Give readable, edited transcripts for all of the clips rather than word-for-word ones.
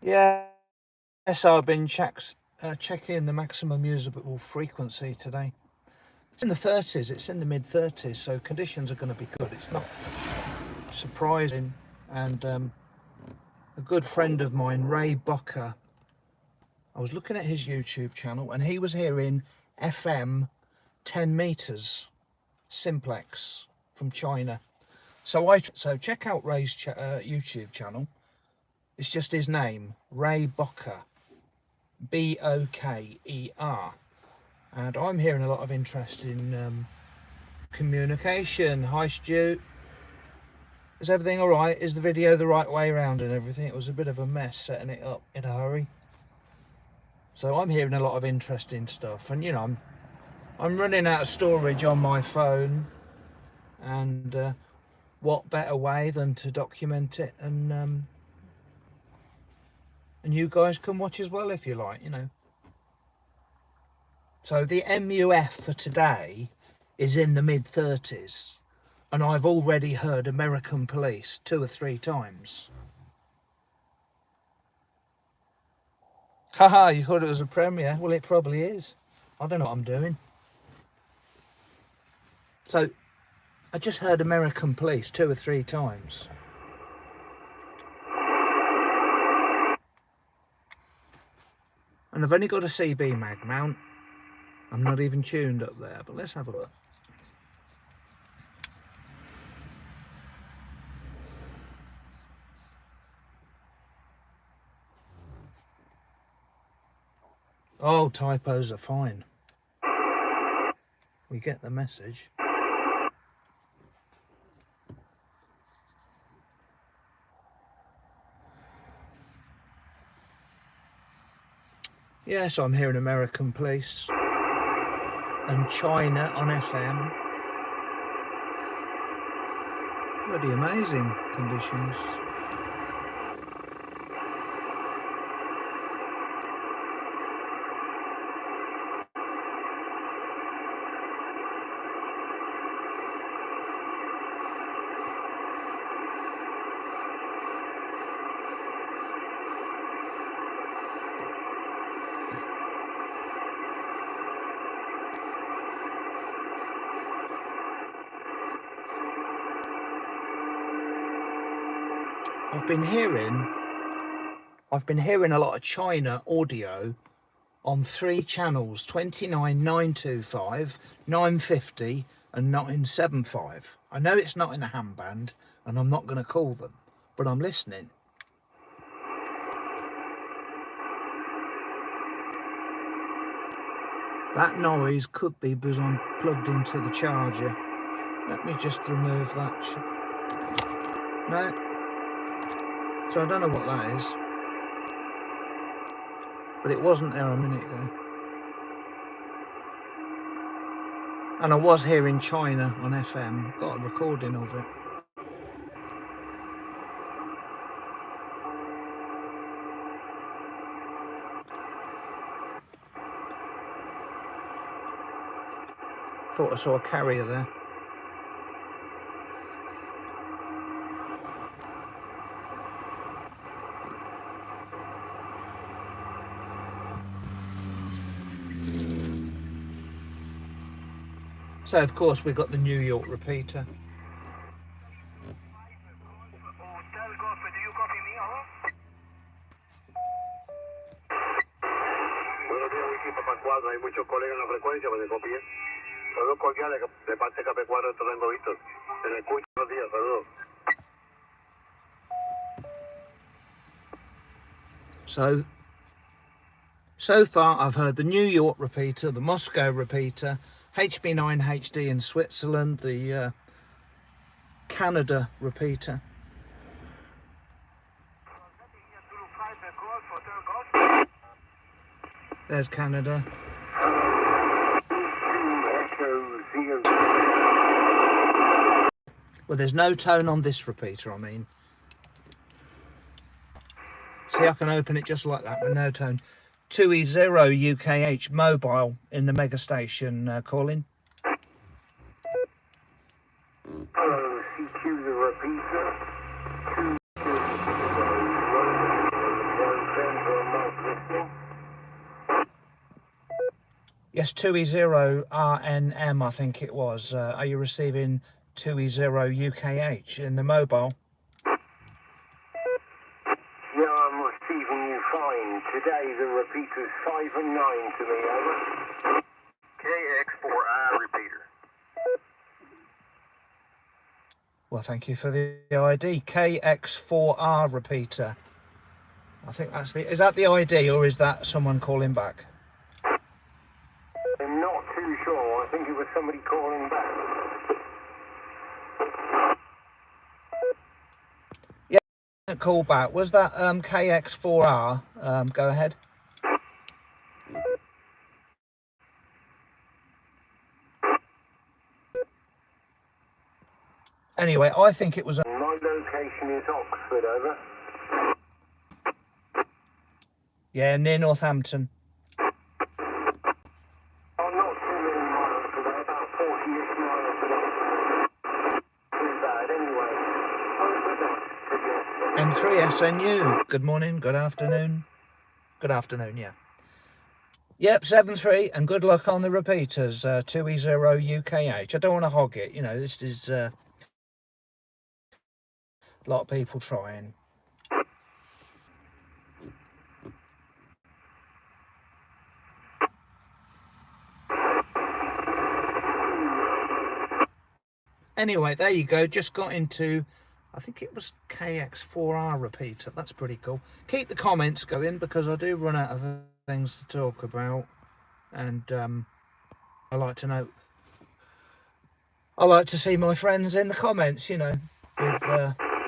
Yeah, yes, I've been checking the maximum usable frequency today. It's in the 30s, it's in the mid 30s, so conditions are going to be good. It's not surprising. And a good friend of mine, Ray Bucker, I was looking at his YouTube channel and he was hearing FM 10 meters simplex from China. So check out Ray's YouTube channel. It's just his name, Ray Bucker, Boker. And I'm hearing a lot of interest in communication. Hi Stu, is everything all right? Is the video the right way around and everything? It was a bit of a mess setting it up in a hurry. So I'm hearing a lot of interesting stuff, and you know, I'm running out of storage on my phone, and what better way than to document it, and you guys can watch as well if you like, you know. So the MUF for today is in the mid 30s, and I've already heard American police 2 or 3 times. Haha, you thought it was a premiere? Well, it probably is. I don't know what I'm doing. So I just heard American police 2 or 3 times. And I've only got a CB mag mount. I'm not even tuned up there, but let's have a look. Oh, typos are fine. We get the message. Yes, I'm hearing American police and China on FM. Bloody amazing conditions. I've been hearing a lot of China audio on 3 channels, 29, 925, 950 and 975. I know it's not in a ham band and I'm not going to call them, but I'm listening. That noise could be because I'm plugged into the charger. Let me just remove that. No. So I don't know what that is. But it wasn't there a minute ago. And I was hearing China on FM. Got a recording of it. Thought I saw a carrier there. So of course we've got the New York repeater. Hay muchos colegas en la frecuencia para que copien. Saludos cordiales de parte de KP4 de Torrendo Víctor. Se le escucha los días, saludos. So far I've heard the New York repeater, the Moscow repeater, HB9HD in Switzerland, the Canada repeater. There's Canada. Well, there's no tone on this repeater, I mean. See, I can open it just like that with no tone. 2E0 UKH mobile in the mega station calling. CQ the repeater. 2 Yes, 2E0RNM, I think it was. Are you receiving 2E0UKH in the mobile? Yeah, I'm receiving you fine. Today the repeater's 5 and 9 to me, over. KX4I repeater. Well, thank you for the ID. KX4R repeater. I think that's the... Is that the ID or is that someone calling back? I'm not too sure. I think it was somebody calling back. Yeah, call back. Was that KX4R? Go ahead. Anyway, I think it was... My location is Oxford, over. Yeah, near Northampton. I'm not too many miles away, about 40-ish miles away. Too bad, anyway. M3SNU. Good morning, good afternoon. Good afternoon, yeah. Yep, 7-3, and good luck on the repeaters. 2E0UKH. I don't want to hog it, you know, this is a lot of people trying. Anyway, there you go. Just got into, I think it was KX4R repeater. That's pretty cool. Keep the comments going because I do run out of things to talk about. And I like to know, I like to see my friends in the comments, you know, with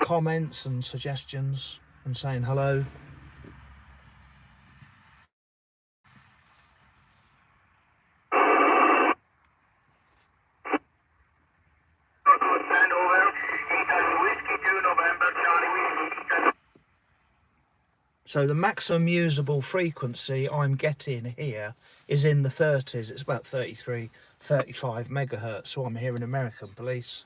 comments and suggestions and saying hello. So the maximum usable frequency I'm getting here is in the 30s. It's about 33, 35 megahertz. So I'm hearing American police,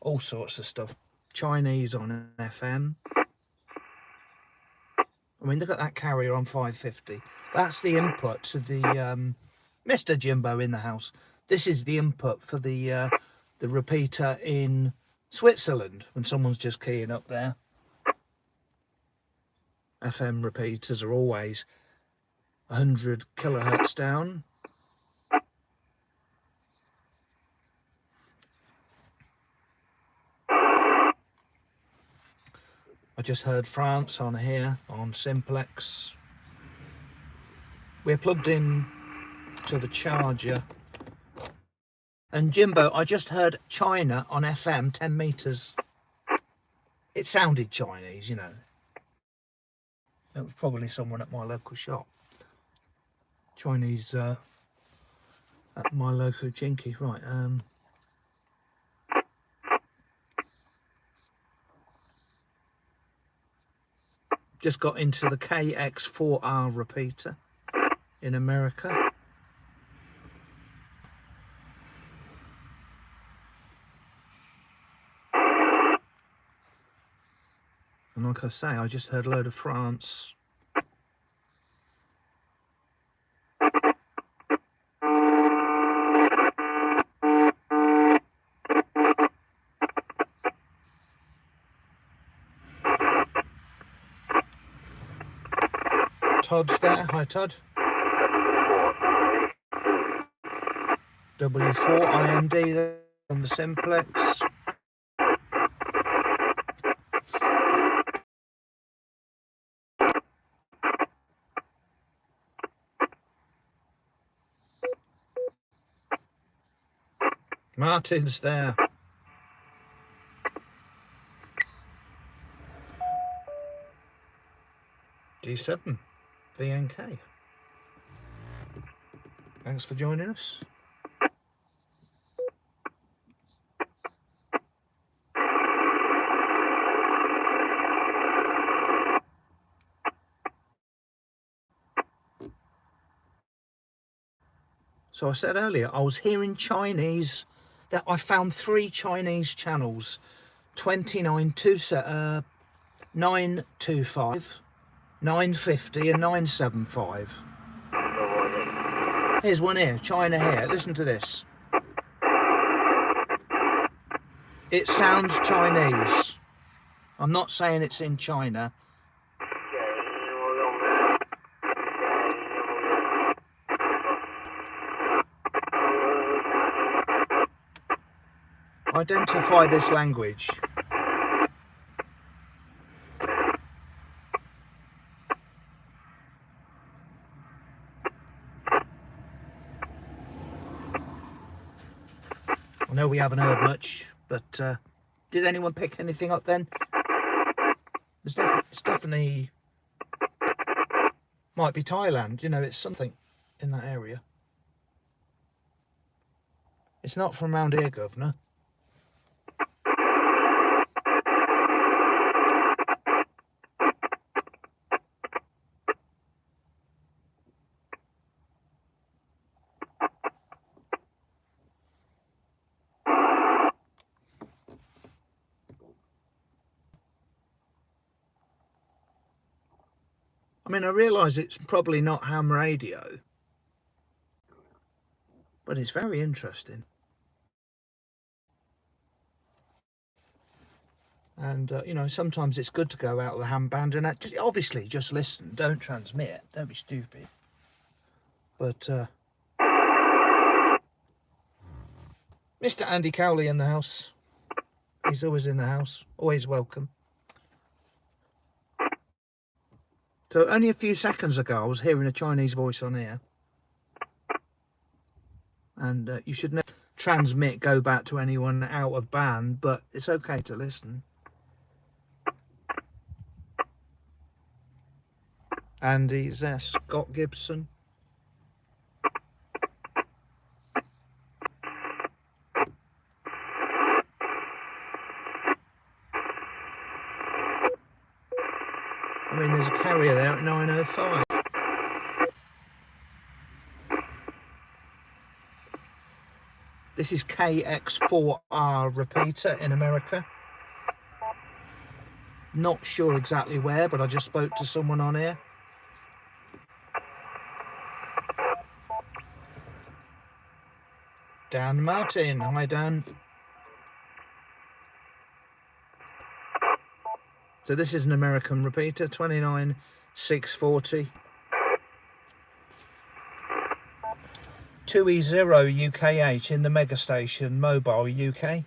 all sorts of stuff. Chinese on FM. I mean, look at that carrier on 550. That's the input to the Mr. Jimbo in the house. This is the input for the repeater in Switzerland when someone's just keying up there. FM repeaters are always 100 kilohertz down. I just heard France on here on Simplex. We're plugged in to the charger. And Jimbo, I just heard China on FM 10 meters. It sounded Chinese, you know. It was probably someone at my local shop. Chinese at my local Jinky. Right, just got into the KX4R repeater in America. And like I say, I just heard a load of France. Todd's there. Hi, Todd. W4 IMD there on the Simplex. Martin's there. G7 VNK. Thanks for joining us. So I said earlier, I was hearing Chinese, that I found 3 Chinese channels, 925, 950 and 975. Here's one here, China here. Listen to this. It sounds Chinese. I'm not saying it's in China. Identify this language. I know we haven't heard much, but did anyone pick anything up then? It's definitely might be Thailand, you know, it's something in that area. It's not from round here, Governor. I mean, I realise it's probably not ham radio, but it's very interesting. And, you know, sometimes it's good to go out of the ham band and obviously just listen, don't transmit, don't be stupid. But, Mr. Andy Cowley in the house. He's always in the house, always welcome. So only a few seconds ago, I was hearing a Chinese voice on here. And you should never transmit, go back to anyone out of band, but it's okay to listen. Andy's there, Scott Gibson. I mean, there's a carrier there at 9:05. This is KX4R repeater in America. Not sure exactly where, but I just spoke to someone on here. Dan Martin. Hi, Dan. So this is an American repeater, 29640. 2E0 UKH in the mega station, mobile UK.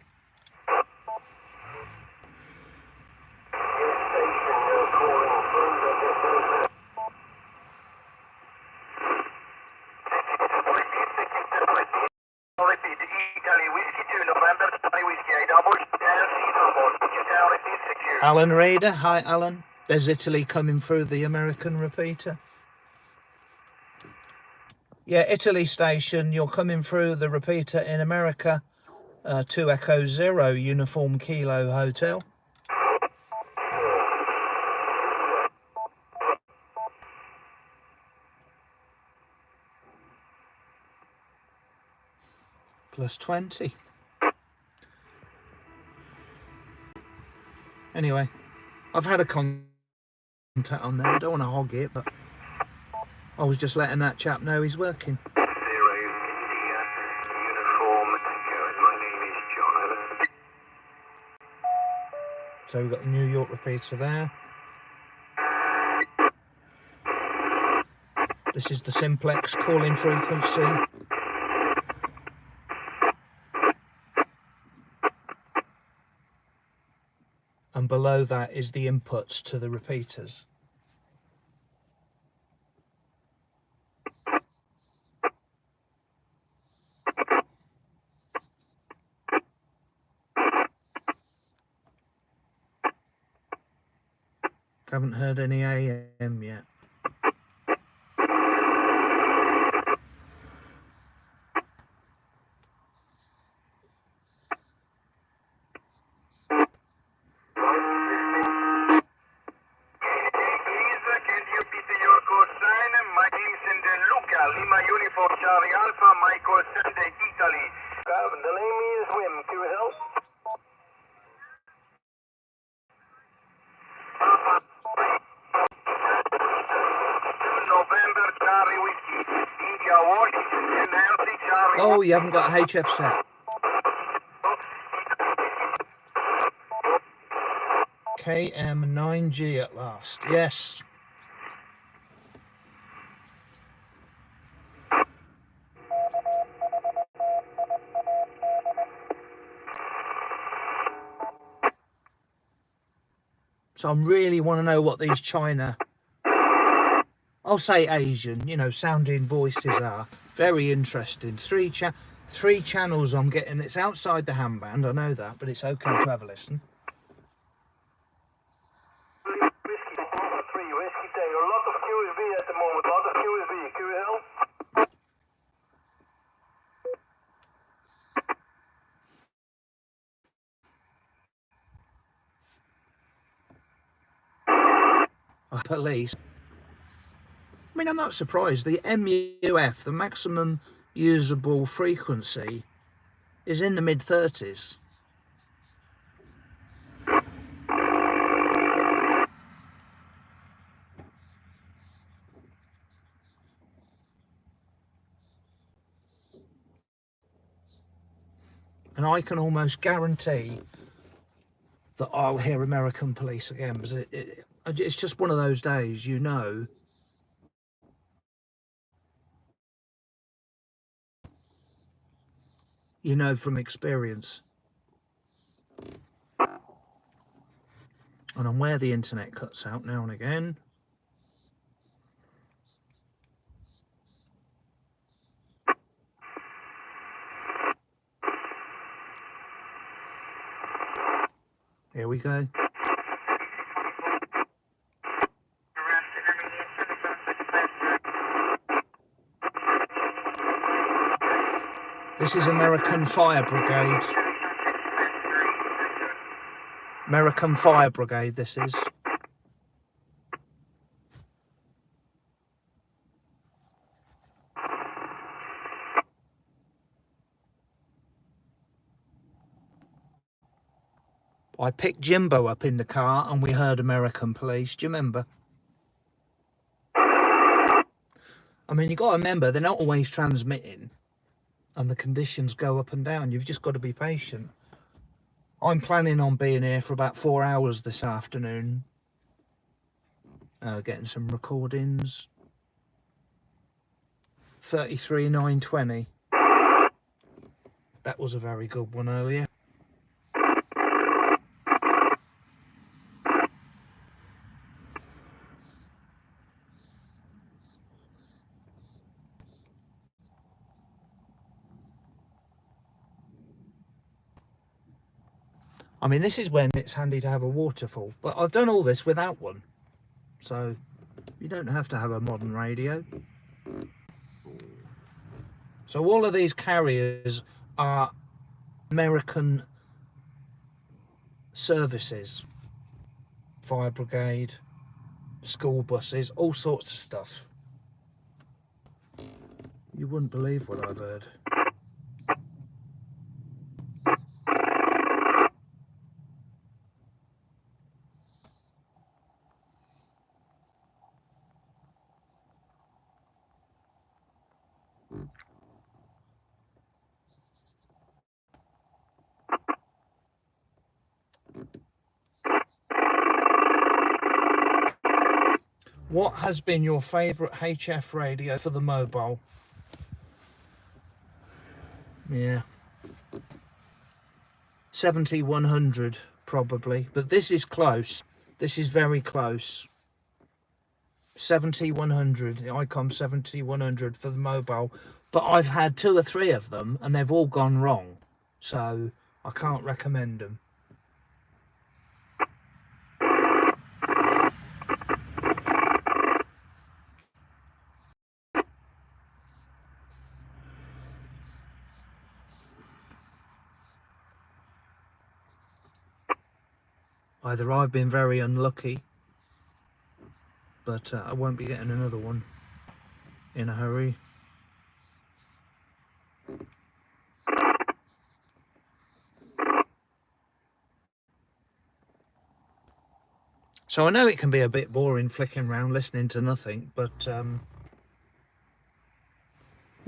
Alan Raider, hi Alan. There's Italy coming through the American repeater. Yeah, Italy station, you're coming through the repeater in America. 2 Echo 0 Uniform Kilo Hotel. Plus 20. Anyway, I've had a contact on there. I don't want to hog it, but I was just letting that chap know he's working. So we've got the New York repeater there. This is the simplex calling frequency. And below that is the inputs to the repeaters. Haven't heard any AM yet. Lima Uniform Charlie Alpha, Michael Sunday, Italy. The name is Wim, can you help? November Charlie Whiskey, India Watch Oh, you haven't got a HF set. KM9G at last. Yes. So I really want to know what these China, I'll say Asian, you know, sounding voices are. Very interesting. Three channels I'm getting. It's outside the handband, I know that, but it's okay to have a listen. Whiskey 3, Whiskey Tango. A lot of QSB at the moment. A lot of QSB. QL? Police. I mean, I'm not surprised. The MUF, the maximum usable frequency, is in the mid-30s. And I can almost guarantee that I'll hear American Police again, because it's just one of those days, you know. You know from experience. And I'm where the internet cuts out now and again. Here we go. This is American Fire Brigade. American Fire Brigade, this is. I picked Jimbo up in the car and we heard American Police. Do you remember? I mean, you've got to remember, they're not always transmitting and the conditions go up and down. You've just got to be patient. I'm planning on being here for about 4 hours this afternoon. Getting some recordings. 33,920. That was a very good one earlier. I mean, this is when it's handy to have a waterfall, but I've done all this without one. So you don't have to have a modern radio. So all of these carriers are American services. Fire brigade, school buses, all sorts of stuff. You wouldn't believe what I've heard. What has been your favourite HF radio for the mobile? Yeah. 7100 probably, but this is close. This is very close. 7100, the ICOM 7100 for the mobile, but I've had 2 or 3 of them and they've all gone wrong, so I can't recommend them. Either I've been very unlucky, but I won't be getting another one in a hurry. So I know it can be a bit boring flicking around listening to nothing, but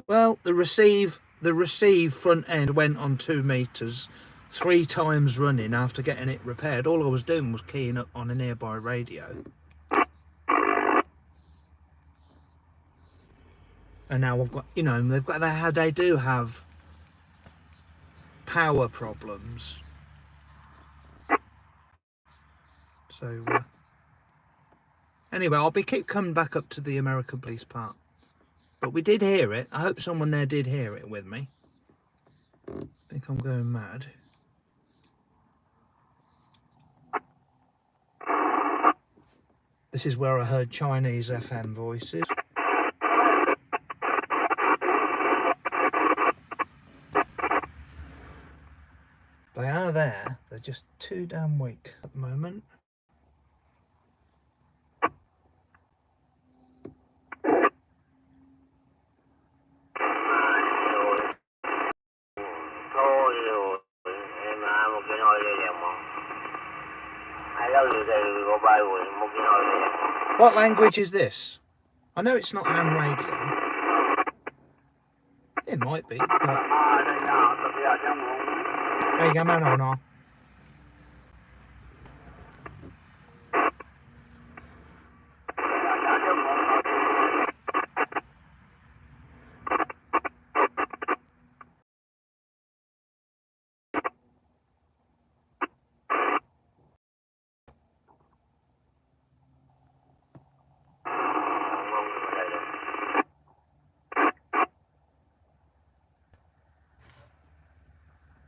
Well, the receive front end went on 2 meters 3 times running after getting it repaired. All I was doing was keying up on a nearby radio. And now I've got, you know, they do have power problems. So anyway, I'll keep coming back up to the American Police Park. But we did hear it. I hope someone there did hear it with me. I think I'm going mad. This is where I heard Chinese FM voices. They are there. They're just too damn weak at the moment. What language is this? I know it's not ham radio. It might be, but... Hey, come on.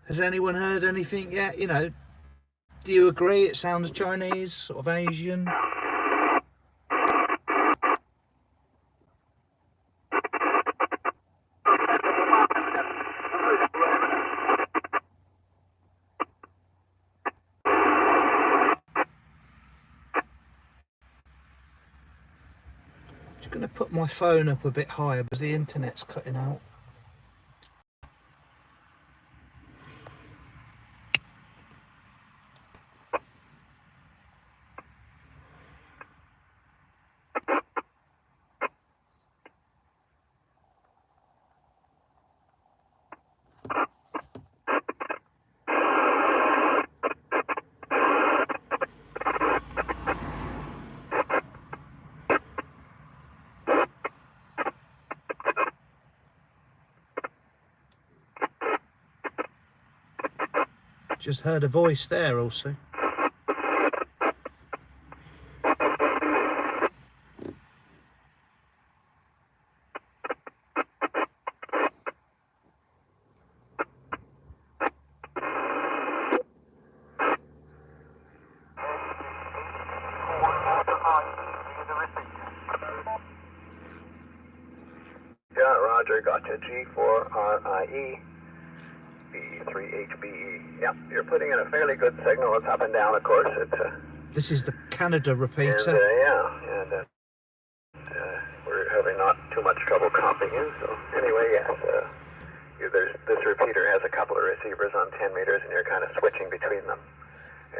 Has anyone heard anything yet? You know, do you agree it sounds Chinese, sort of Asian? Just going to put my phone up a bit higher because the internet's cutting out. Just heard a voice there also. Yeah, Roger, gotcha. G4RIE. B3HBE. Yeah, you're putting in a fairly good signal. It's up and down, of course. This is the Canada repeater. And we're having not too much trouble copying you. So anyway, yes, this repeater has a couple of receivers on 10 meters, and you're kind of switching between them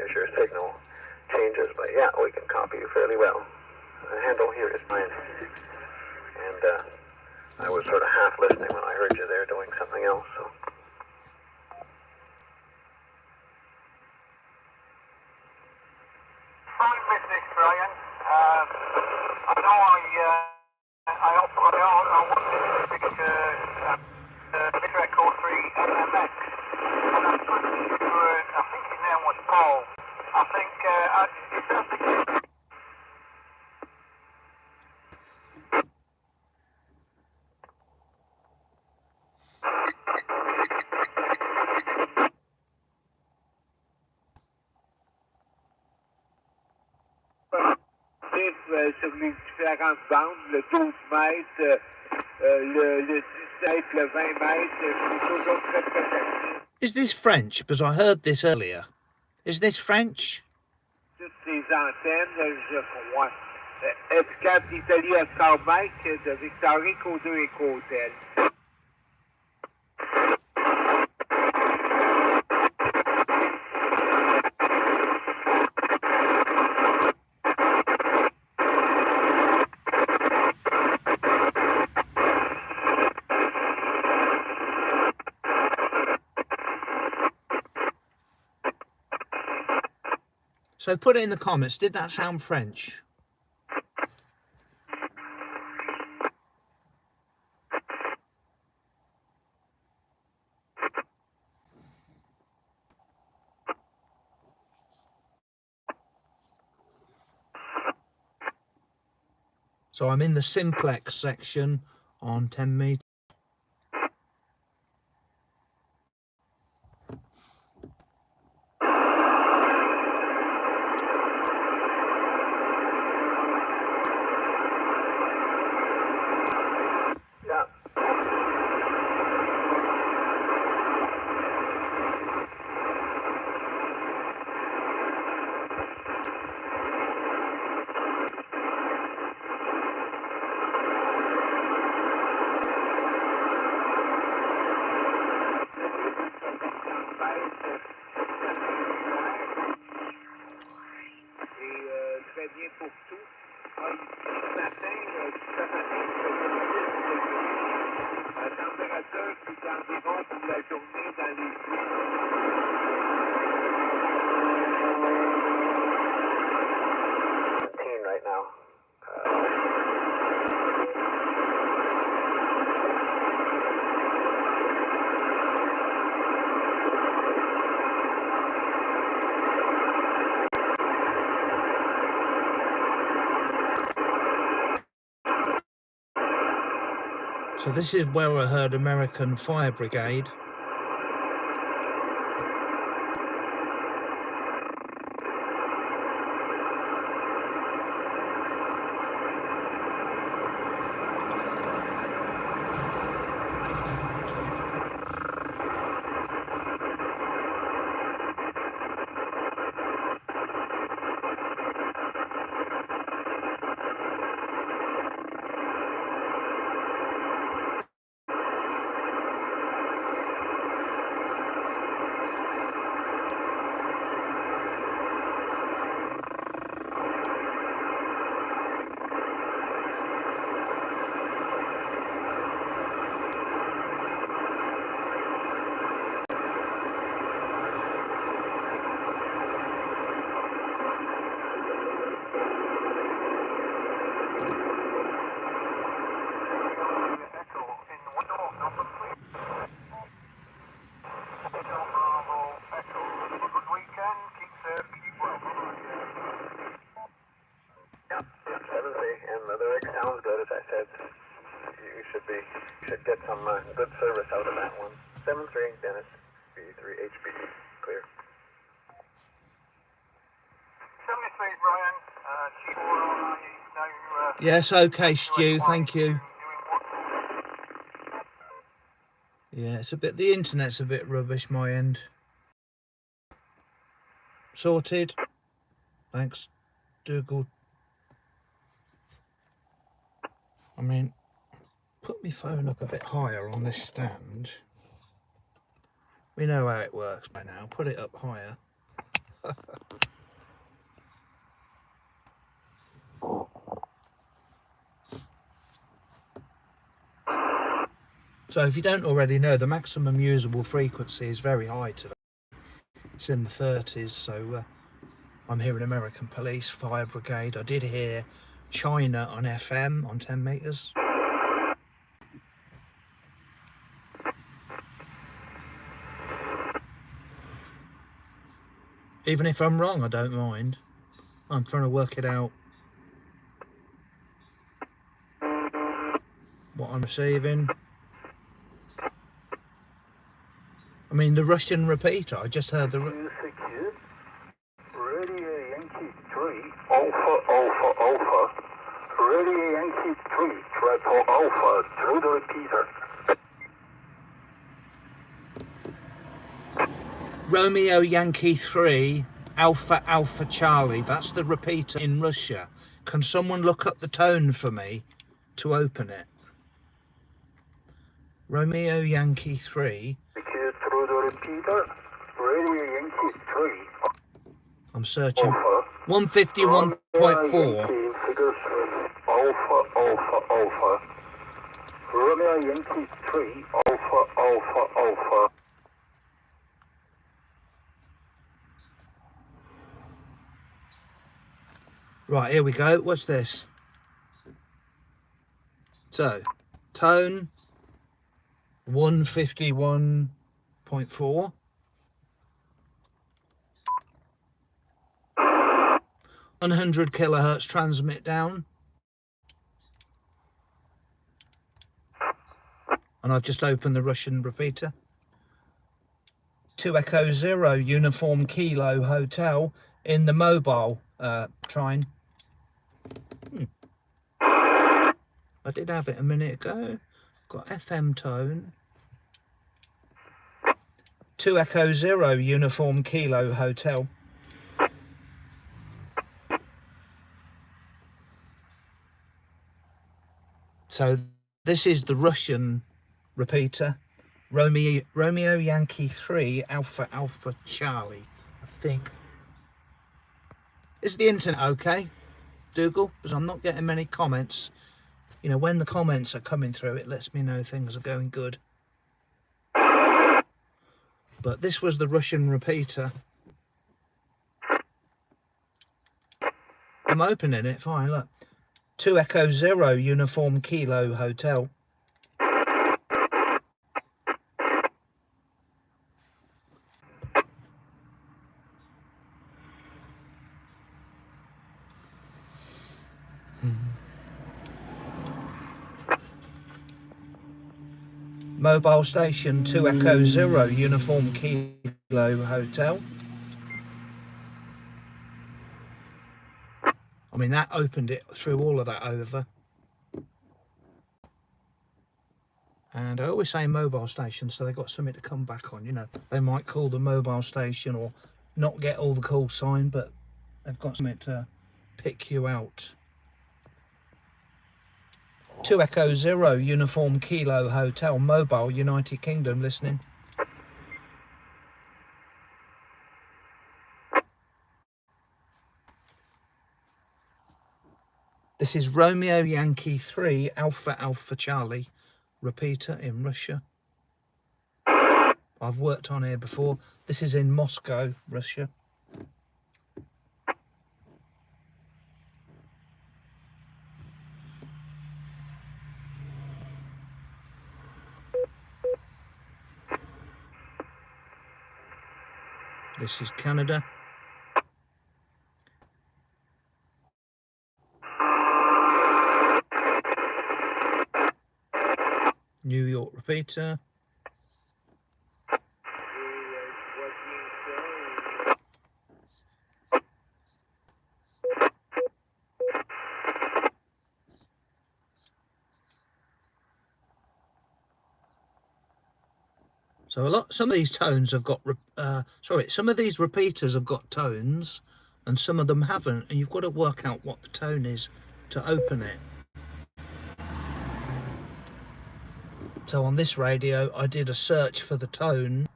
as your signal changes. But yeah, we can copy you fairly well. The handle here is mine. And I was sort of half listening when I heard you there doing something else. So. Fine business, Brian. I know I wanted to pick Literaco 3 MMX, and I spoke to, I think his name was Paul. I think, is that the case? Sur les différentes bandes, le 12 mètres, le 17, le 20 mètres, c'est toujours très actif. Is this French? Because I heard this earlier. Is this French? Toutes ces antennes, je crois. F4 Italie à 100 mètres de Victorie, Côte-2 et Côte-L. So put it in the comments. Did that sound French? So I'm in the simplex section on 10 meters. Yeah. Et très bien pour tout. Ce matin, tout à matin, la température qui est environ pour la journée dans les 17 right now. So this is where I heard American Fire Brigade. Sounds good, as I said. You should get some good service out of that one. 7-3, Dennis, B3, HB, clear. 73, Brian. G4 now. Yes, okay, Stu, thank you. Yeah, it's a bit, the internet's a bit rubbish, my end. Sorted. Thanks, Dougal. I mean, put my phone up a bit higher on this stand. We know how it works by now. Put it up higher. So if you don't already know, the maximum usable frequency is very high today. It's in the 30s, so I'm hearing American Police, Fire Brigade. I did hear China on FM on 10 meters. Even if I'm wrong, I don't mind. I'm trying to work it out. What I'm receiving. I mean, the Russian repeater. I just heard the... Radio Yankee 3, Alpha, Alpha, Alpha. Radio Yankee 3, Triple Alpha, through the repeater. Romeo Yankee 3, Alpha, Alpha Charlie. That's the repeater in Russia. Can someone look up the tone for me to open it? Romeo Yankee 3. Through the repeater, Radio Yankee 3. I'm searching. Alpha. 151.4. Figures Alpha, Alpha, Alpha. Romeo Yankee 3, Alpha, Alpha, Alpha. Right, here we go. What's this? So, tone 151.4. 100 kilohertz transmit down. And I've just opened the Russian repeater. 2 Echo Zero Uniform Kilo Hotel in the mobile trine. I did have it a minute ago. Got FM tone. 2 Echo Zero Uniform Kilo Hotel. So this is the Russian repeater. Romeo Yankee 3 Alpha Alpha Charlie, I think. Is the internet okay, Dougal? Because I'm not getting many comments. You know, when the comments are coming through, it lets me know things are going good. But this was the Russian repeater. I'm opening it, fine, look. 2 Echo Zero Uniform Kilo Hotel. Mobile station 2 Echo Zero Uniform Kilo Hotel. I mean, that opened it through all of that over. And I always say mobile station, so they've got something to come back on. You know, they might call the mobile station or not get all the call sign, but they've got something to pick you out. 2 Echo Zero Uniform Kilo Hotel, mobile, United Kingdom, listening. This is Romeo Yankee 3 Alpha Alpha Charlie repeater in Russia. I've worked on here before. This is in Moscow, Russia. This is Canada. New York repeater. So some of these tones have got, some of these repeaters have got tones and some of them haven't, and you've got to work out what the tone is to open it. So on this radio, I did a search for the tone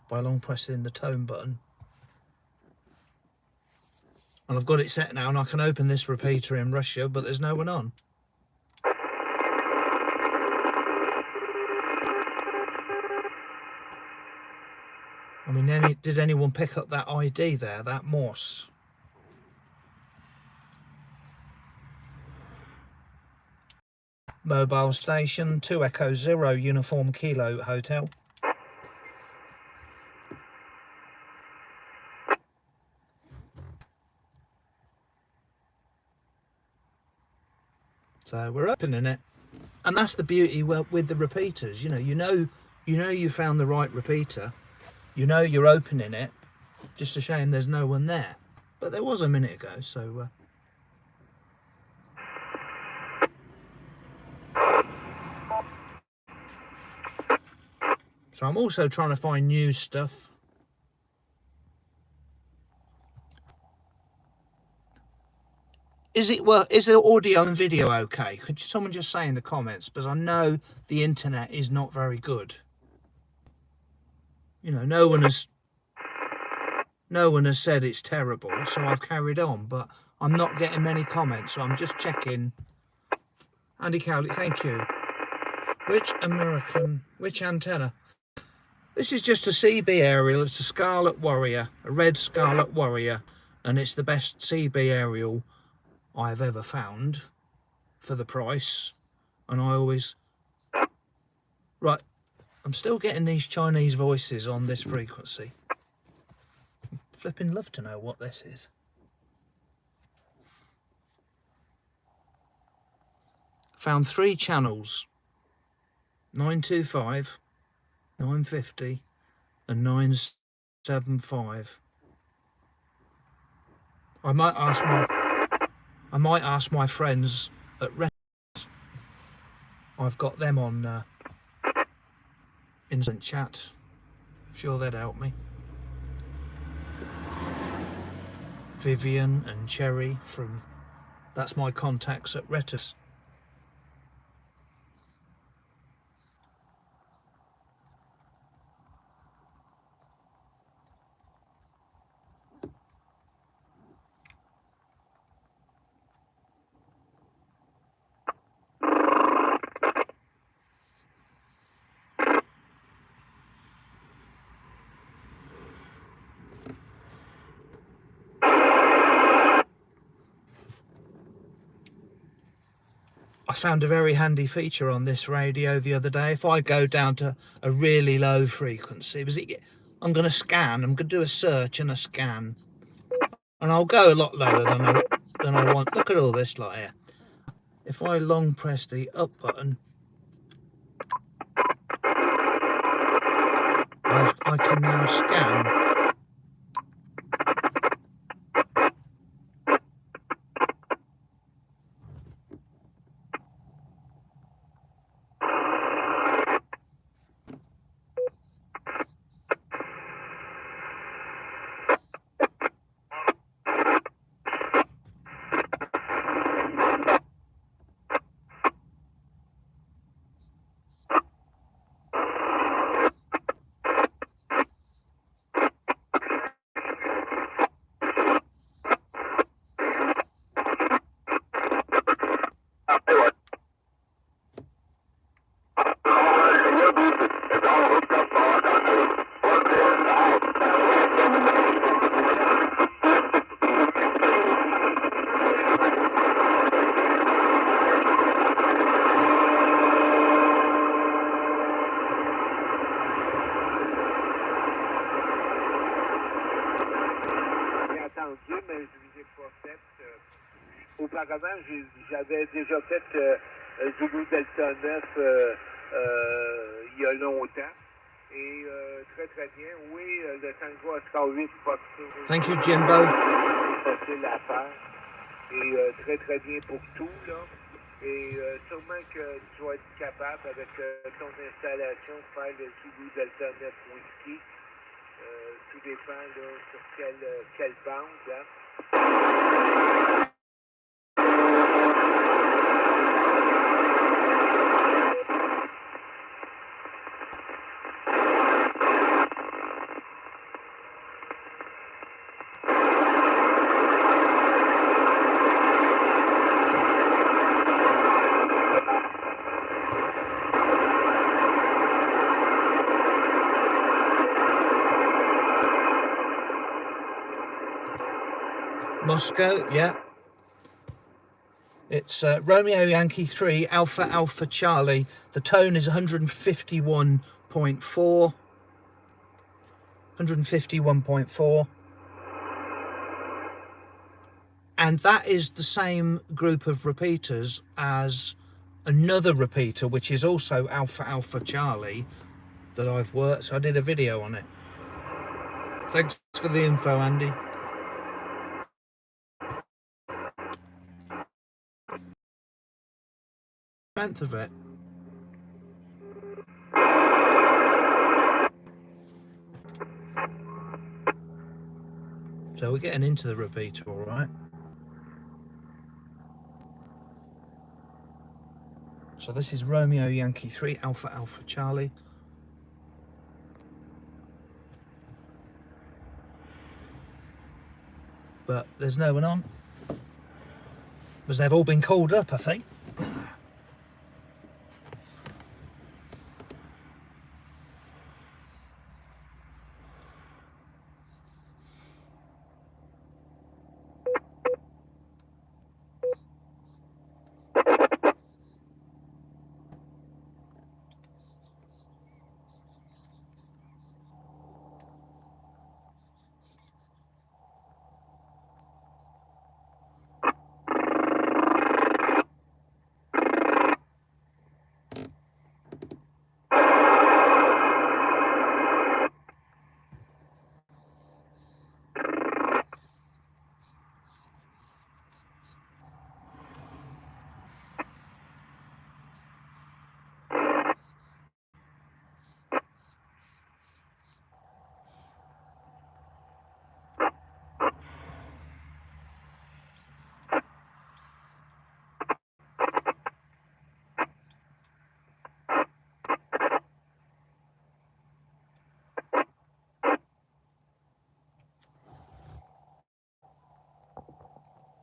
by long pressing the tone button. And I've got it set now, and I can open this repeater in Russia, but there's no one on. I mean, did anyone pick up that ID there, that Morse? Mobile station 2 Echo Zero Uniform Kilo Hotel. So we're opening it, and that's the beauty with the repeaters. You know you found the right repeater. You know you're opening it. Just a shame there's no one there, but there was a minute ago. So I'm also trying to find new stuff. Is the audio and video okay? Could someone just say in the comments, because I know the internet is not very good. You know, no one has said it's terrible, so I've carried on, but I'm not getting many comments, so I'm just checking. Andy Cowley, thank you. Which antenna? This is just a CB aerial. It's a Scarlet Warrior, a red Scarlet Warrior, and it's the best CB aerial I've ever found for the price. And I always... Right, I'm still getting these Chinese voices on this frequency. Flipping love to know what this is. Found 3 channels: 925, 950 and 975. I might ask my friends at Red. I've got them on instant chat. Sure they'd help me. Vivian and Cherry from... That's my contacts at Retus. I found a very handy feature on this radio the other day. If I go down to a really low frequency, I'm going to scan, I'm going to do a search and a scan, and I'll go a lot lower than I want. Look at all this lot here. If I long press the up button, I can now scan. Auparavant, j'avais déjà fait Zulu Delta 9 il y a longtemps. Et très très bien. Oui, le Tango Oscar 8 Foxtrot. Thank you, Jimbo. Facile à faire. Et très très bien pour tout, là. Et sûrement que tu vas être capable, avec ton installation, de faire le Zulu Delta 9 Whisky. Tout dépend là, sur quelle bande. Hein. Moscow, yeah. It's Romeo Yankee 3 Alpha Alpha Charlie. The tone is 151.4. 151.4. And that is the same group of repeaters as another repeater, which is also Alpha Alpha Charlie, that I've worked. So I did a video on it. Thanks for the info, Andy. Strength of it. So we're getting into the repeater, all right. So this is Romeo Yankee 3 Alpha Alpha Charlie. But there's no one on, because they've all been called up, I think.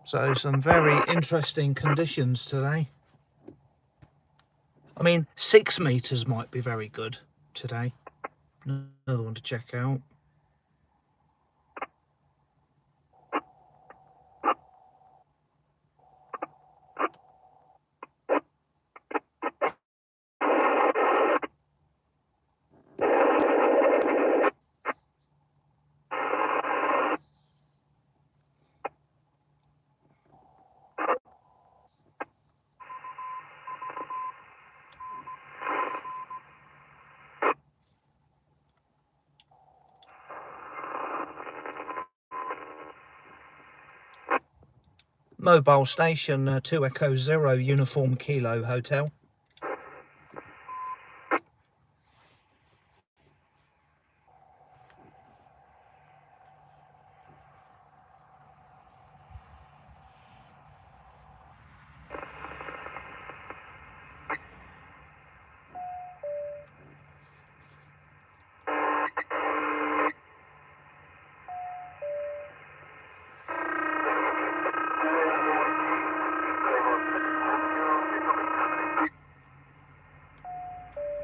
So some very interesting conditions today. I mean, 6 meters might be very good today. Another one to check out. Mobile station 2 Echo Zero Uniform Kilo Hotel.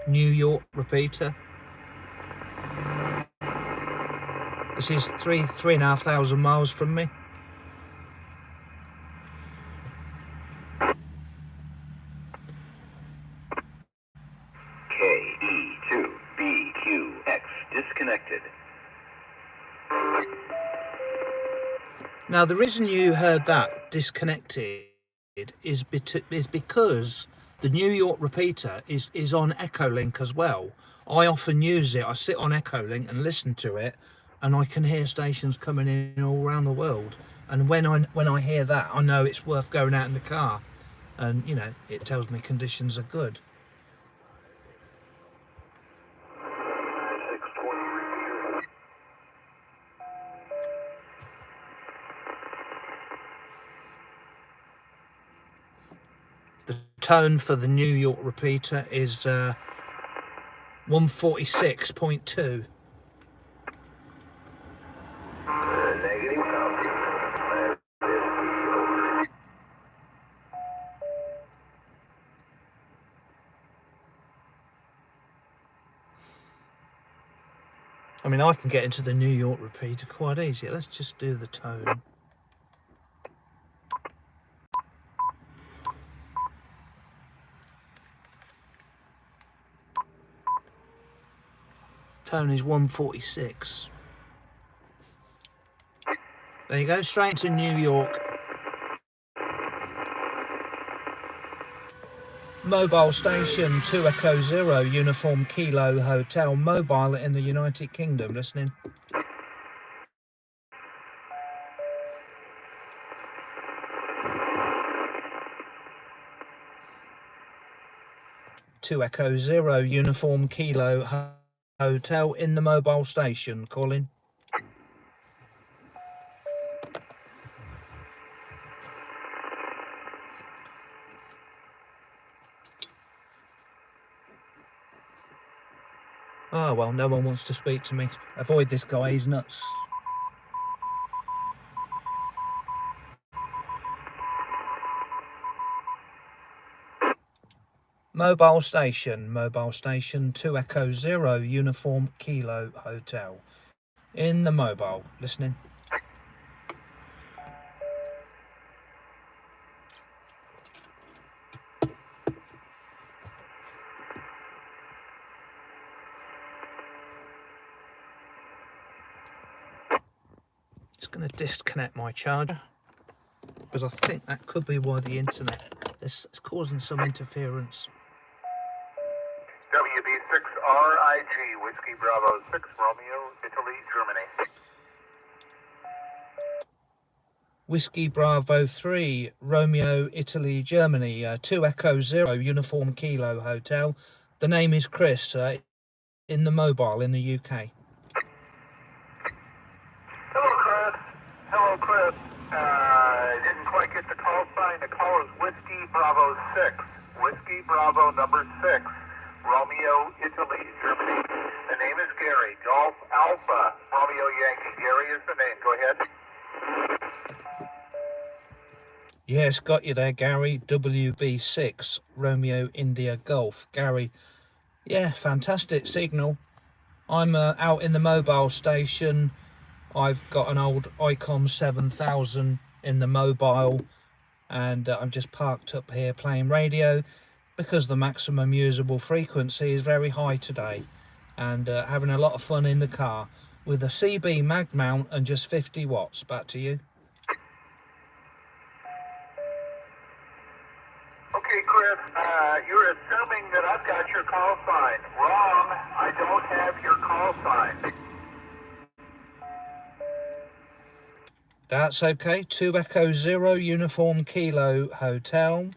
New York repeater. This is 3,500 miles from me. KE2BQX disconnected. Now the reason you heard that disconnected is because the New York repeater is on Echolink as well. I often use it. I sit on Echolink and listen to it, and I can hear stations coming in all around the world. And when I hear that, I know it's worth going out in the car, and you know, it tells me conditions are good. The tone for the New York repeater is 146.2. I mean, I can get into the New York repeater quite easy. Let's just do the tone. Tone is 146. There you go, straight to New York. Mobile station 2 Echo Zero Uniform Kilo Hotel. Mobile in the United Kingdom. Listening. Two Echo Zero Uniform Kilo Hotel in the mobile station. Calling. Oh, well, no one wants to speak to me. Avoid this guy, he's nuts. Mobile station 2 Echo Zero Uniform Kilo Hotel. In the mobile, listening. Just going to disconnect my charger, because I think that could be why the internet is causing some interference. WB6RIG, Whiskey Bravo 6, Romeo, Italy, Germany. Whiskey Bravo 3, Romeo, Italy, Germany, 2 Echo Zero Uniform Kilo Hotel. The name is Chris, in the mobile in the UK. Hello, Chris. I didn't quite get the call sign. The call is Whiskey Bravo 6. Whiskey Bravo number 6. Romeo, Italy, Germany. The name is Gary. Golf Alpha, Romeo Yankee. Gary is the name. Go ahead. Yes, got you there, Gary. WB6 Romeo India Golf. Gary, yeah, fantastic signal. I'm out in the mobile station. I've got an old ICOM 7000 in the mobile, and I'm just parked up here playing radio because the maximum usable frequency is very high today, and having a lot of fun in the car with a CB mag mount and just 50 watts. Back to you. Okay, Chris, you're assuming that I've got your call sign. Wrong. I don't have your call sign. That's okay. 2 Echo Zero Uniform Kilo Hotel.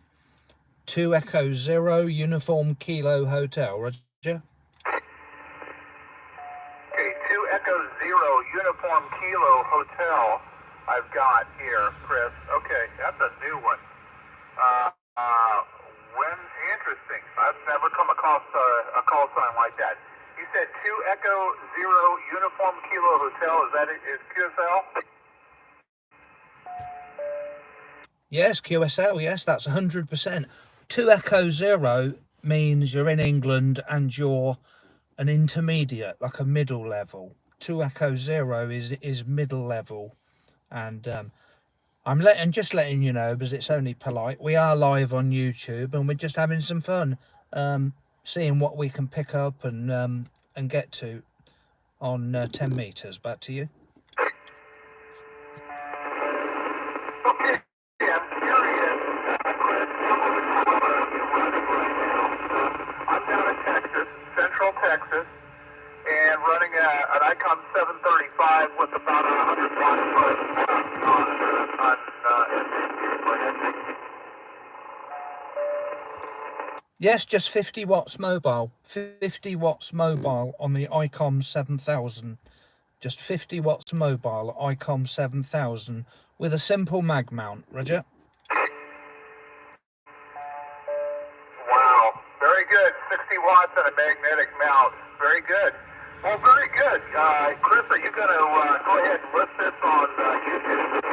2 Echo Zero Uniform Kilo Hotel. Roger. Okay, 2 Echo Zero Uniform Kilo Hotel I've got here, Chris. Okay, that's a new one. When, interesting. I've never come across a call sign like that. You said 2 Echo Zero Uniform Kilo Hotel. Is that is QSL? Yes, QSL. Yes, that's 100%. 2 Echo Zero means you're in England and you're an intermediate, like a middle level. 2 Echo Zero is middle level, and I'm just letting you know, because it's only polite. We are live on YouTube, and we're just having some fun, seeing what we can pick up and get to on 10 meters. Back to you. Okay, I'm curious, Chris, I'm down in Texas, Central Texas, and running an ICOM 735 with about 100 watts on Yes, just 50 watts mobile. 50 watts mobile on the ICOM 7000. Just 50 watts mobile ICOM 7000 with a simple mag mount. Roger. Wow, very good. 60 watts and a magnetic mount. Very good. Well, very good. Chris, are you going to go ahead and list this on YouTube?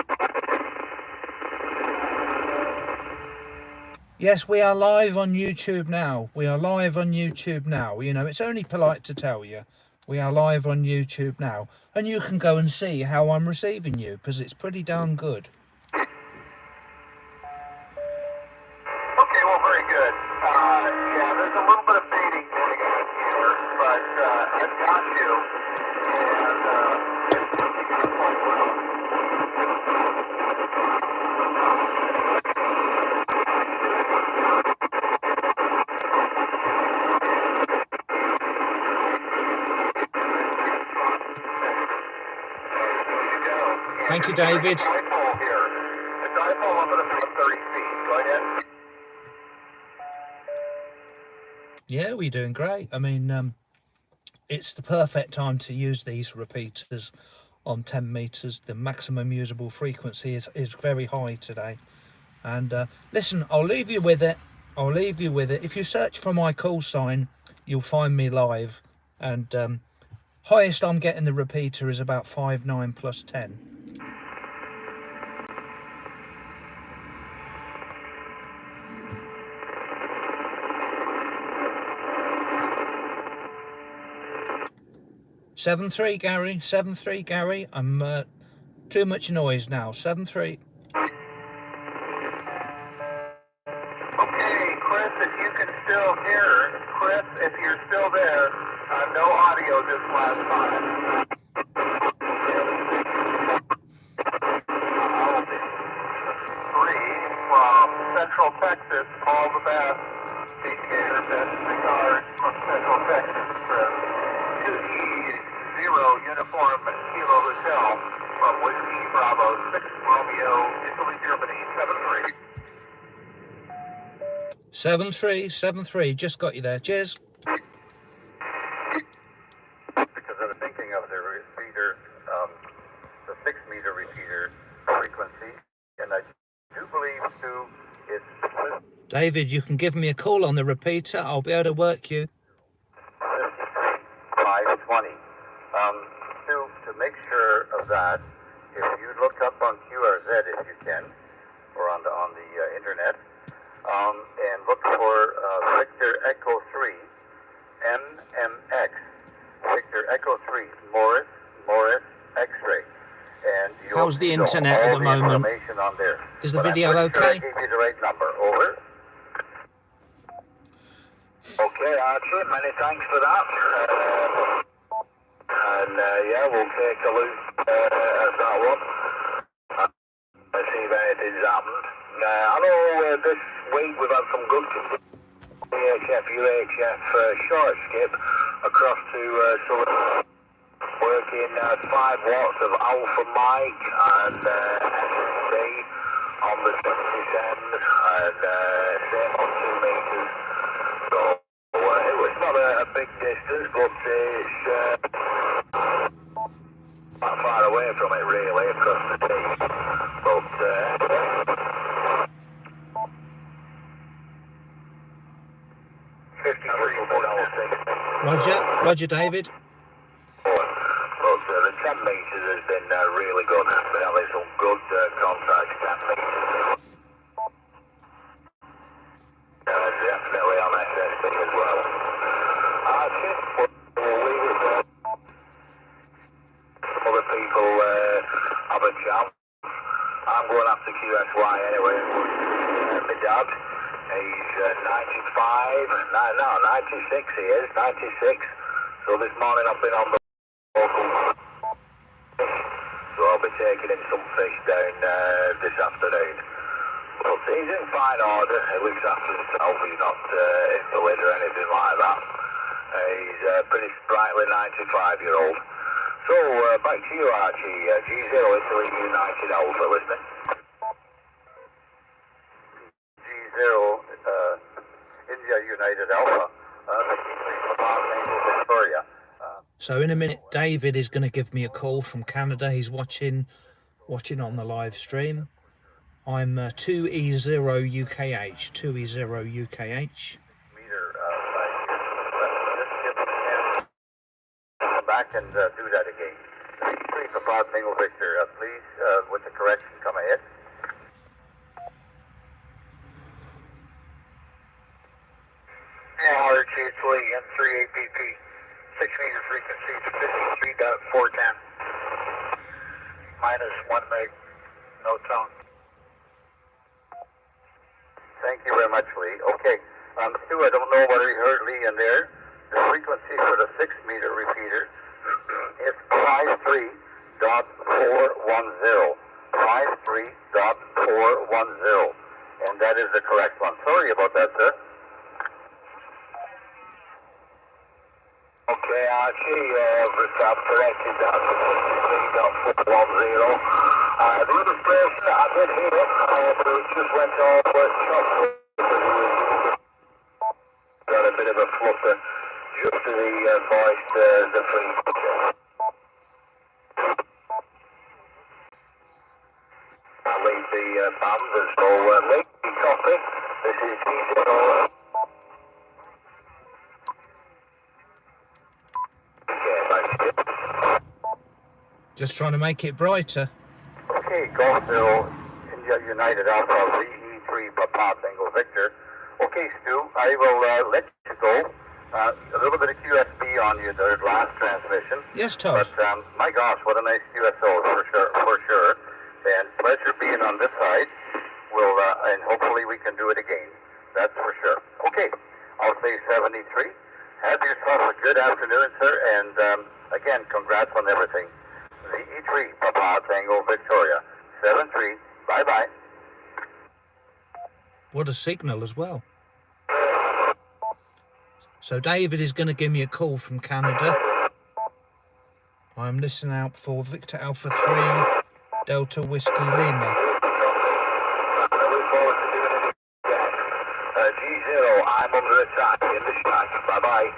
Yes, we are live on YouTube now. We are live on YouTube now. You know, it's only polite to tell you. We are live on YouTube now. And you can go and see how I'm receiving you, because it's pretty darn good. Okay, well, very good. Yeah, there's a little bit of fading going on here, but I've got you. And it's working out quite well. Thank you, David. Dipole here. The dipole up at about 30 feet. Go ahead. Yeah, we're doing great. I mean, it's the perfect time to use these repeaters on 10 meters. The maximum usable frequency is very high today. And listen, I'll leave you with it. I'll leave you with it. If you search for my call sign, you'll find me live. And highest I'm getting the repeater is about 5.9 plus 10. Seven three, Gary. 7.3, Gary. I'm too much noise now. 7.3. Okay, Chris, if you can still hear, Chris, if you're still there, no audio this last time. Three from Central Texas, all the best. Take care, best regards from Central Texas, Chris. 2E0 Uniform Kilo Hotel from Whiskey Bravo 6 Romeo, Italy, Germany, 7-3. 7.3. Just got you there. Cheers. Because I was thinking of the repeater, the 6 meter repeater frequency, and I do believe too it's David, you can give me a call on the repeater. I'll be able to work you. 520. To make sure of that, if you look up on QRZ if you can, or on the internet, and look for Victor Echo 3 MMX, Victor Echo 3 Morris X-ray. And How's the internet at the moment? On there. Is the But video I'm pretty sure okay? I gave you the right number. Over. Okay, Archie, many thanks for that. Yeah, we'll take a look at that one. See if anything's happened. I know this week we've had some good UHF short skip across to Southern, working 5 watts of Alpha Mike and SSD on the 70 end and same on 2 meters. So it was not a big distance, but it's not far away from it really across the sea. But 53. Roger, David. But the 10 meters has been really good. Been having some good contact 10 meters. Definitely on SSB as well. Archie, we'll leave it there. Some other people have a chance. I'm going after QSY anyway. My dad, he's 95, no, 96 he is, 96. So this morning I've been on the local fish, so I'll be taking in some fish down this afternoon. But he's in fine order, he looks after himself, he's not invalid or anything like that. He's a pretty sprightly 95-year-old. So, back to you, Archie. G0 Italy United Alpha, listening. G0 India United Alpha, Victoria. So in a minute, David is going to give me a call from Canada. He's watching on the live stream. I'm 2E0 UKH, 2E0 UKH. Come back and do that again. 3 for Bob Mingle Victor, please, with the correction, come ahead. Yeah, Archie, it's Lee, M3 APP, 6 meter frequency, 53.410. -1 meg, no tone. Thank you very much, Lee. Okay, Stu, I don't know whether you heard Lee in there. The frequency for the 6 meter repeater is 53.410. 53.410. And that is the correct one. Sorry about that, sir. Okay, Archie, I've corrected that to 53.410. The other station, I did hear it, but it just went all chopped. Got a bit of a flutter just to the voice, the frequency. I'll leave the band, so late copy. This is G0. Okay, thank you. Just trying to make it brighter. Okay, Golf 0, India United Alpha, VE3, Papa Tango Victor. Okay, Stu, I will let you go. A little bit of QSB on you, the last transmission. Yes, Todd. But my gosh, what a nice QSO for sure. And pleasure being on this side. We'll and hopefully we can do it again. That's for sure. Okay, I'll say 73. Have yourself a good afternoon, sir. And again, congrats on everything. VE3, Papa Tango Victoria. 73. Bye bye. What a signal as well. So David is going to give me a call from Canada. I'm listening out for Victor Alpha 3, Delta Whiskey Lima. I look forward to doing it again. G0, I'm under attack in the shack. Bye bye.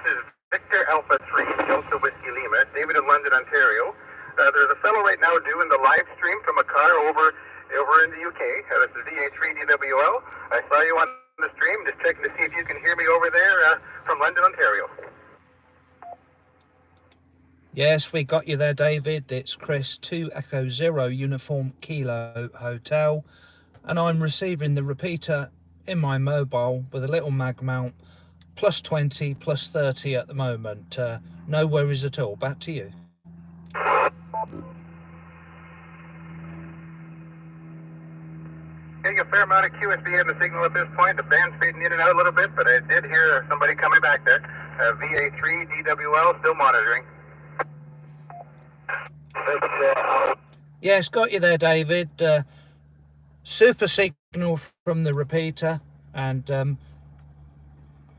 This is Victor Alpha 3, Delta Whiskey Lima, David in London, Ontario. There's a fellow right now doing the live stream from a car over in the UK. This is VA3DWL. I saw you on the stream, just checking to see if you can hear me over there from London, Ontario. Yes, we got you there, David. It's Chris, 2 Echo Zero Uniform Kilo Hotel, and I'm receiving the repeater in my mobile with a little mag mount, plus 20, plus 30 at the moment. No worries at all. Back to you. Getting a fair amount of QSB in the signal at this point. The band's fading in and out a little bit, but I did hear somebody coming back there. VA3 DWL still monitoring. Yes, got you there, David. Super signal from the repeater, and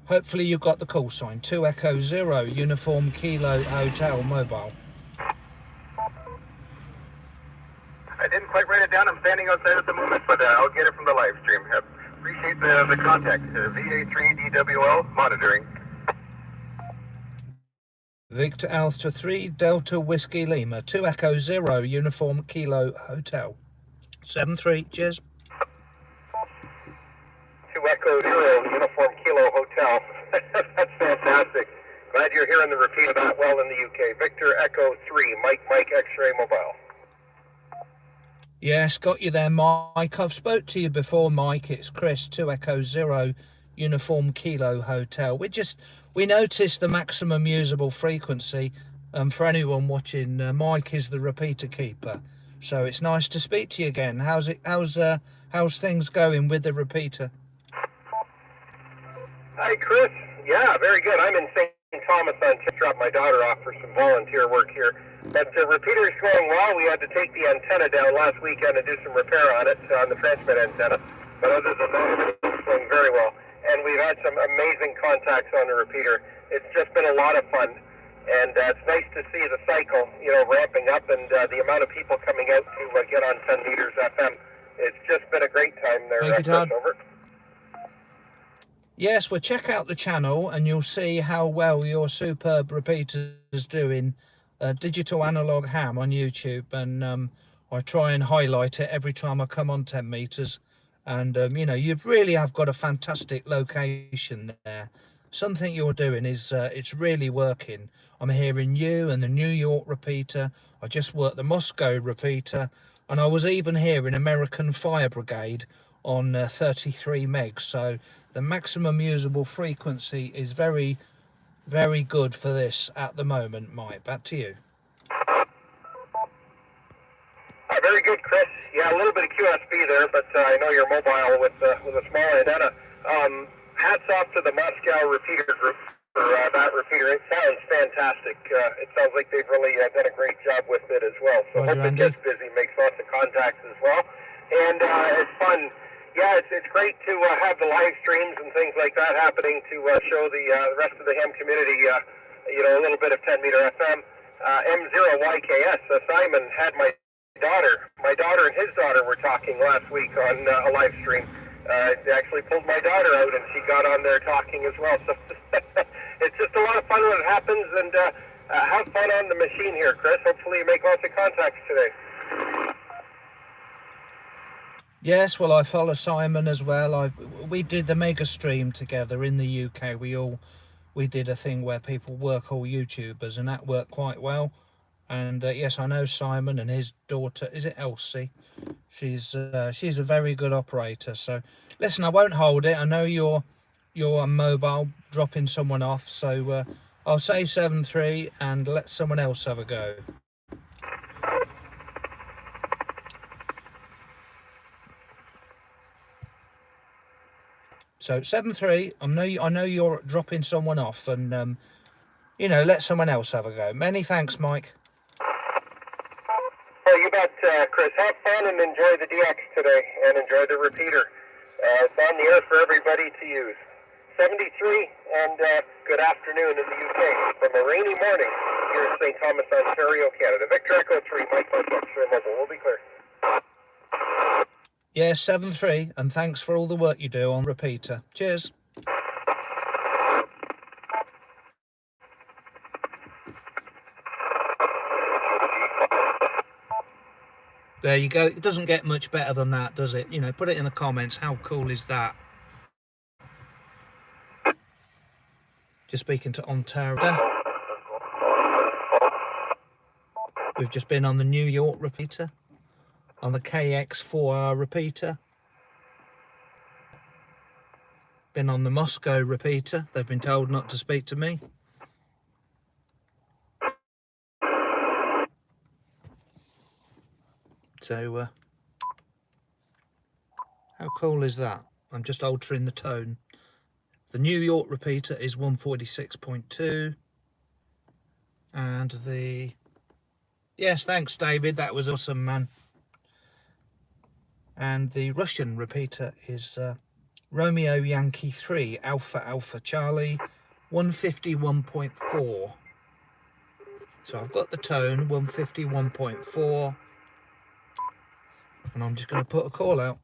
hopefully you got the call sign. 2 Echo Zero Uniform Kilo Hotel Mobile. I didn't quite write it down. I'm standing outside at the moment, but I'll get it from the live stream. Appreciate the contact. VA3 DWL monitoring. Victor Alpha 3 Delta Whiskey Lima 2 Echo Zero Uniform Kilo Hotel. 7-3, cheers. 2 Echo Zero Uniform Kilo Hotel. That's fantastic. Glad you're hearing the repeat of that well in the UK. Victor Echo 3 Mike X-Ray Mobile. Yes, got you there, Mike. I've spoke to you before, Mike. It's Chris, 2 Echo Zero Uniform Kilo Hotel. We noticed the maximum usable frequency. For anyone watching, Mike is the repeater keeper. So it's nice to speak to you again. How's things going with the repeater? Hi, Chris. Yeah, very good. I'm in St. Thomas on to drop my daughter off for some volunteer work here. But the repeater is going well. We had to take the antenna down last weekend and do some repair on it, on the transmit antenna. But other than that, it's going very well. And we've had some amazing contacts on the repeater. It's just been a lot of fun. And it's nice to see the cycle, ramping up, and the amount of people coming out to get on 10 meters FM. It's just been a great time there. Thank you, Todd. Over. Yes, well, check out the channel and you'll see how well your superb repeater is doing. Digital analog ham on YouTube, and I try and highlight it every time I come on 10 meters. And you really have got a fantastic location there. Something you're doing is it's really working. I'm hearing you and the New York repeater. I just worked the Moscow repeater, and I was even hearing American Fire Brigade on 33 megs. So the maximum usable frequency is very, very good for this at the moment. Mike, back to you. Very good, Chris. Yeah, a little bit of QSB there, but I know you're mobile with a small antenna. Hats off to the Moscow repeater group for that repeater. It sounds fantastic. It sounds like they've really done a great job with it as well. So Roger, hope it gets busy, makes lots of contacts as well. And it's fun. Yeah, it's great to have the live streams and things like that happening to show the rest of the ham community, a little bit of 10 meter FM. M0YKS, Simon had my daughter and his daughter were talking last week on a live stream. They actually pulled my daughter out and she got on there talking as well. So it's just a lot of fun when it happens, and have fun on the machine here, Chris. Hopefully you make lots of contacts today. Yes, well, I follow Simon as well. We did the mega stream together in the UK. We did a thing where people work all YouTubers, and that worked quite well. And yes, I know Simon and his daughter. Is it Elsie? She's a very good operator. So listen, I won't hold it. I know you're on mobile, dropping someone off. So I'll say 7-3 and let someone else have a go. So 7-3. I know you're dropping someone off, and let someone else have a go. Many thanks, Mike. Oh, you bet, Chris. Have fun and enjoy the DX today, and enjoy the repeater. It's on the air for everybody to use. 73, and good afternoon in the UK from a rainy morning here in St. Thomas, Ontario, Canada. Victor Echo 3, Mike X-Ray Mobile. We'll be clear. Yeah, 7-3, and thanks for all the work you do on repeater. Cheers. There you go. It doesn't get much better than that, does it? Put it in the comments. How cool is that? Just speaking to Ontario. We've just been on the New York repeater, on the KX4R repeater, been on the Moscow repeater. They've been told not to speak to me. So, how cool is that? I'm just altering the tone. The New York repeater is 146.2. And the... Yes, thanks, David. That was awesome, man. And the Russian repeater is Romeo Yankee 3 Alpha Alpha Charlie 151.4. So I've got the tone 151.4, and I'm just going to put a call out.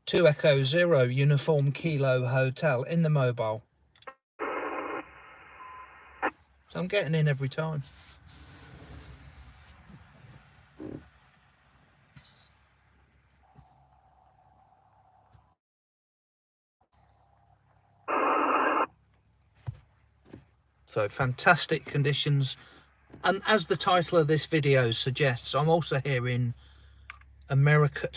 2 Echo 0 Uniform Kilo Hotel in the mobile. So I'm getting in every time. So fantastic conditions, and as the title of this video suggests, I'm also hearing American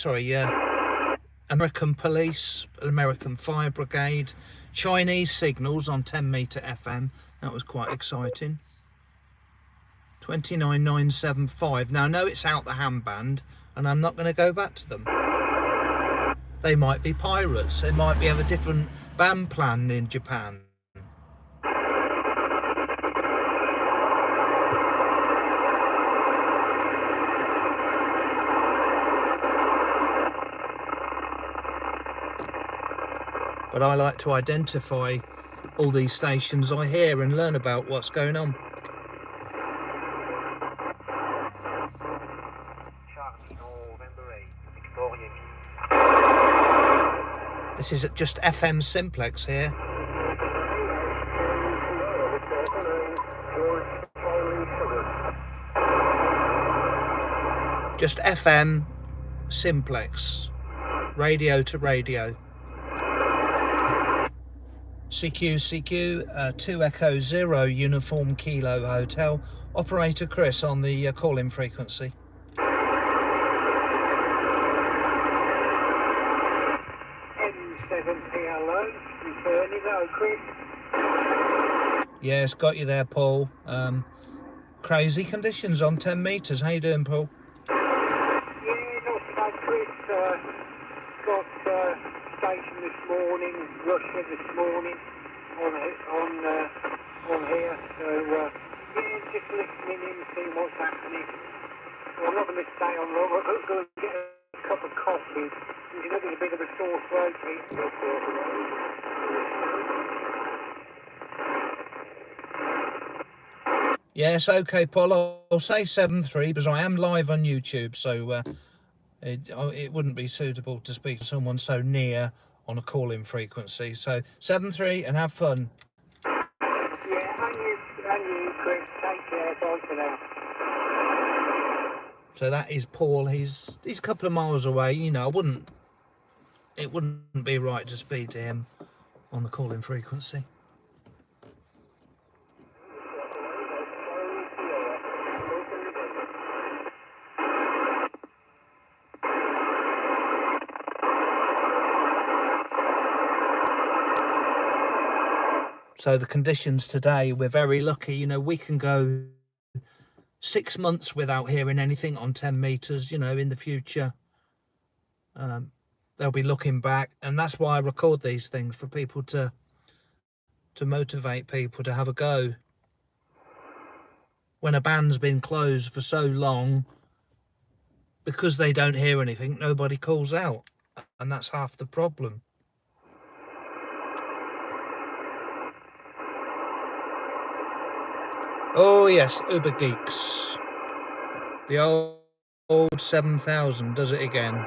police, American fire brigade, Chinese signals on 10 meter FM. That was quite exciting. 29975. Now I know it's out the handband, and I'm not going to go back to them. They might be pirates. They might have a different band plan in Japan. But I like to identify all these stations I hear and learn about what's going on. This is just FM Simplex here. Just FM Simplex, radio to radio. CQ 2 Echo 0 Uniform Kilo Hotel. Operator Chris on the call-in frequency. M7 hello, returning, hello Chris. Yes, got you there, Paul. Crazy conditions on 10 metres. How you doing, Paul? Yeah, not so bad, Chris. Got station this morning, Russia this morning on here. So yeah, just listening in, seeing what's happening. So I'm not going to stay on long. I'm going to get a cup of coffee. You know, there's a bit of a sore throat here. Yes, okay, Paul. I'll say 7.3 because I am live on YouTube, so it wouldn't be suitable to speak to someone so near on a call-in frequency. So 7.3 and have fun. Yeah, and you, Chris. Take care. Bye for now. So that is Paul. He's a couple of miles away. You know, it wouldn't be right to speak to him on the call-in frequency. So the conditions today, we're very lucky. You know, we can go 6 months without hearing anything on 10 metres. You know, in the future, they'll be looking back. And that's why I record these things, for people to motivate people to have a go. When a band's been closed for so long, because they don't hear anything, nobody calls out. And that's half the problem. Oh yes, Uber Geeks. The old 7000 does it again.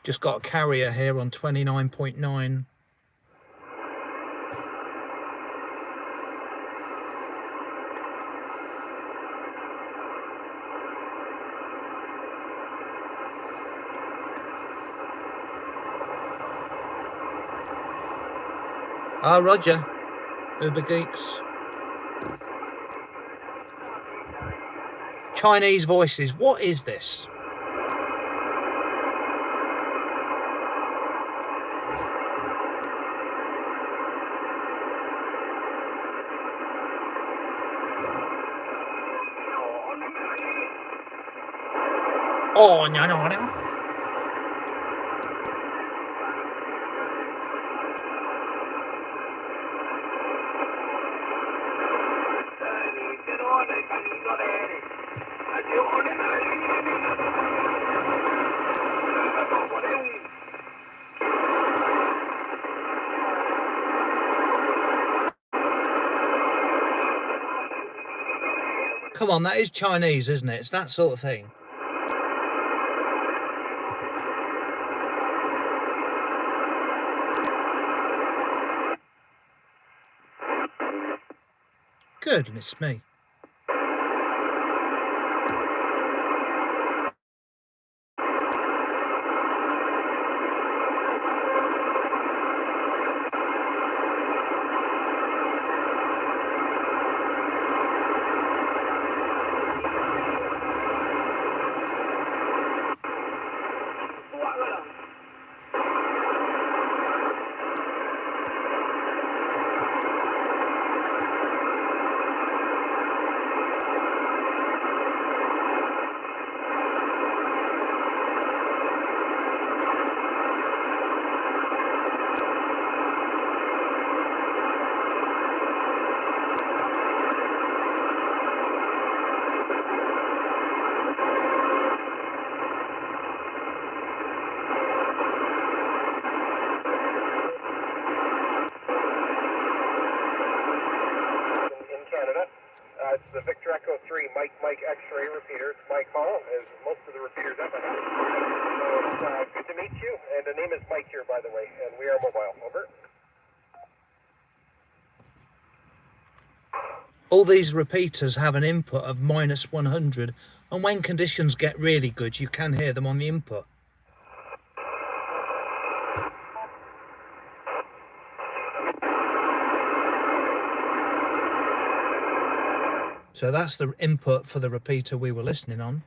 Just got a carrier here on 29.9. Ah, Roger. Uber Geeks. Chinese voices. What is this? Oh, no, no, no. Come on, that is Chinese, isn't it? It's that sort of thing. Goodness me. It's the Victor Echo 3 Mike X-ray repeater. It's Mike Hall, as most of the repeaters up ahead. So it's good to meet you, and the name is Mike here, by the way, and we are mobile. Over. All these repeaters have an input of -100, and when conditions get really good, you can hear them on the input. So that's the input for the repeater we were listening on.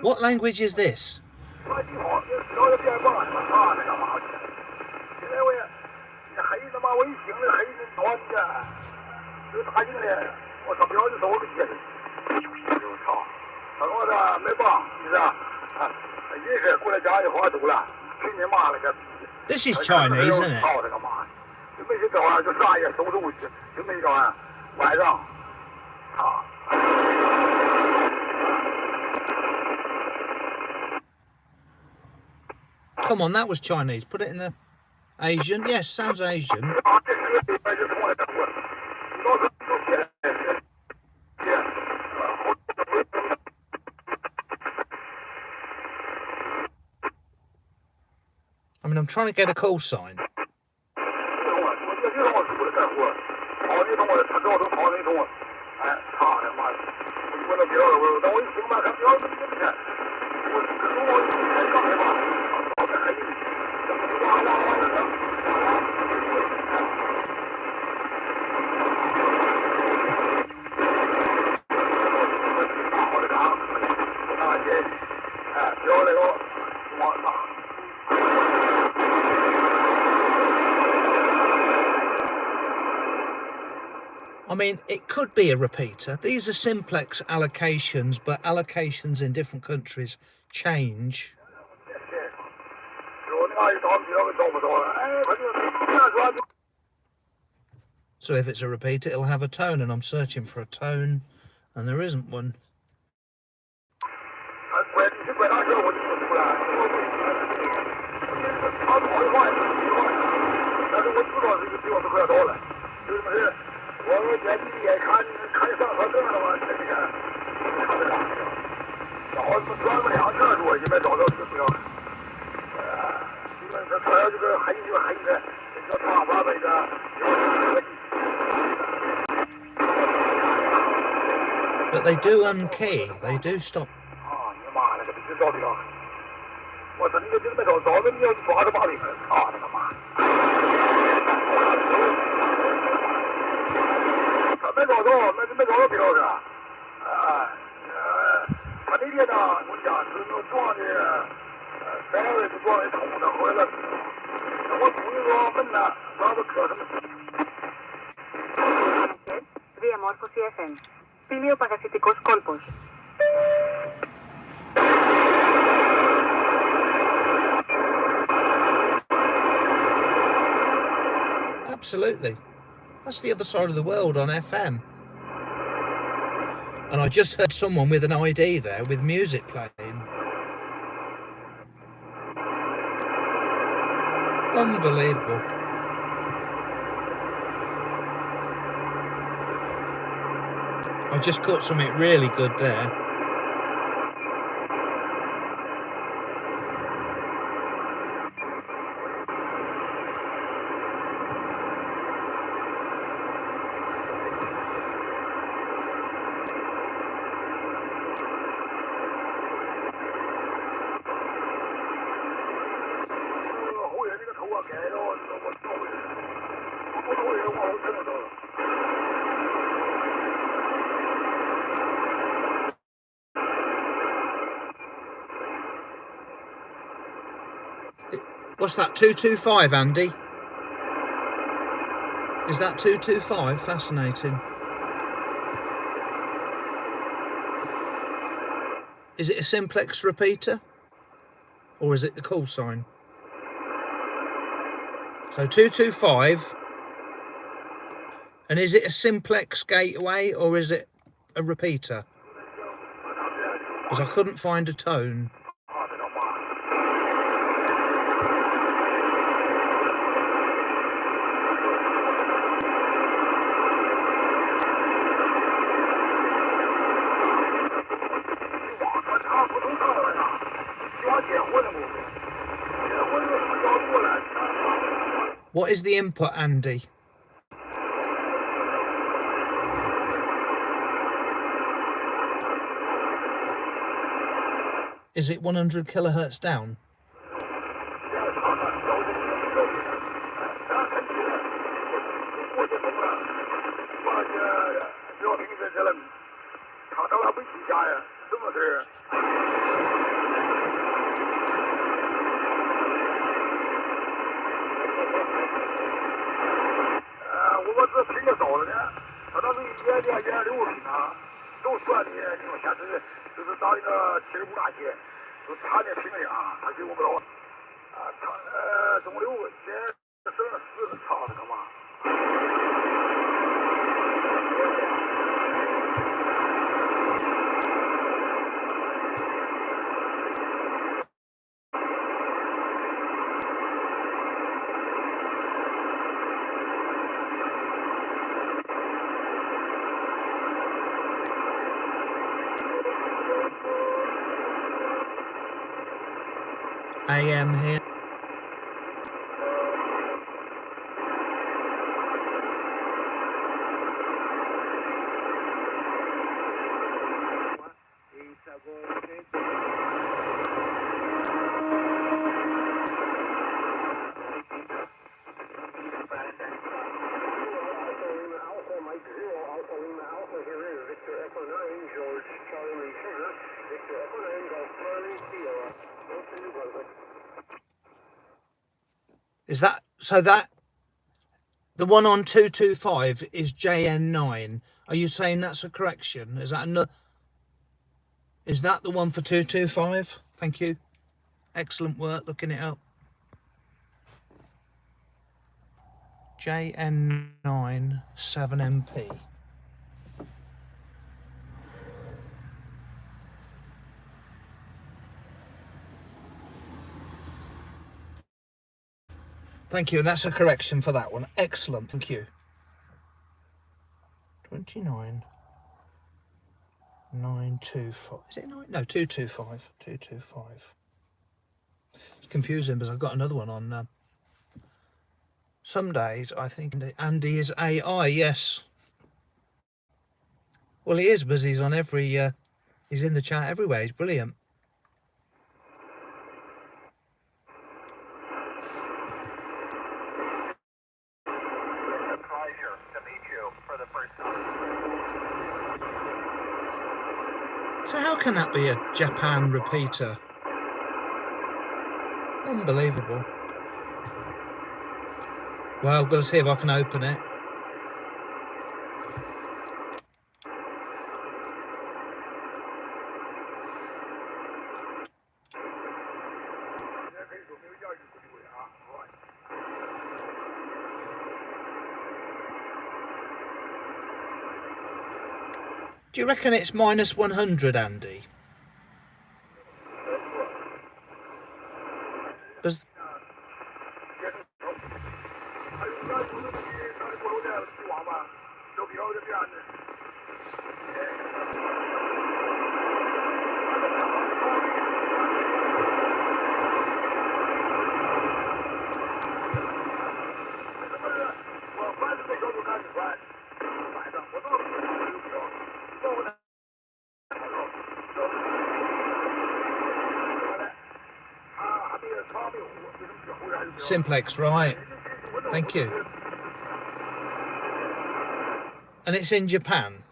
What language is this? This is Chinese, isn't it? Come on, that was Chinese. Put it in the Asian. Yes, sounds Asian. I mean, I'm trying to get a call sign. I mean, it could be a repeater. These are simplex allocations, but allocations in different countries change. So if it's a repeater, it'll have a tone, and I'm searching for a tone, and there isn't one. 他跑的快，但是我知道这个比我们快多了，就这么事。我眼睛眼看上河这了嘛，这个看得上。然后转了2圈多，也没找到这个资料。他要这个黑的，叫他把那个。But they do unkey. They do stop. 啊，你妈那个必须找对了！我真的没找着，你要抓着把柄，操你个妈！他没找着，没找着标是吧？他那天呢，我讲是那撞的，3位是撞的头上回来了。我出去说问他，他都磕什么Διαμόρφωση FM. Πήλιο παρασιτικός κόλπος. Absolutely. That's the other side of the world on FM. And I just heard someone with an ID there with music playing. Unbelievable. I just caught something really good there. What's that, 225, Andy? Is that 225? Fascinating. Is it a simplex repeater? Or is it the call sign? So 225. And is it a simplex gateway or is it a repeater? Because I couldn't find a tone. What is the input, Andy? Is it 100 kilohertz down? AM here. Is that so? That the one on 225 is JN9. Are you saying that's a correction? Is that another? Is that the one for 225? Thank you. Excellent work looking it up. JN9 7MP. Thank you, and that's a correction for that one. Excellent, thank you. 29,925. Is it 9? No, 225. 225. It's confusing because I've got another one on. Some days I think Andy is AI. Yes. Well, he is, because he's on every. He's in the chat everywhere. He's brilliant. Pleasure to meet you for the first time. So how can that be a Japan repeater? Unbelievable. Well, I've got to see if I can open it. Do you reckon it's minus 100, Andy? Does... Simplex, right. Thank you. And it's in Japan.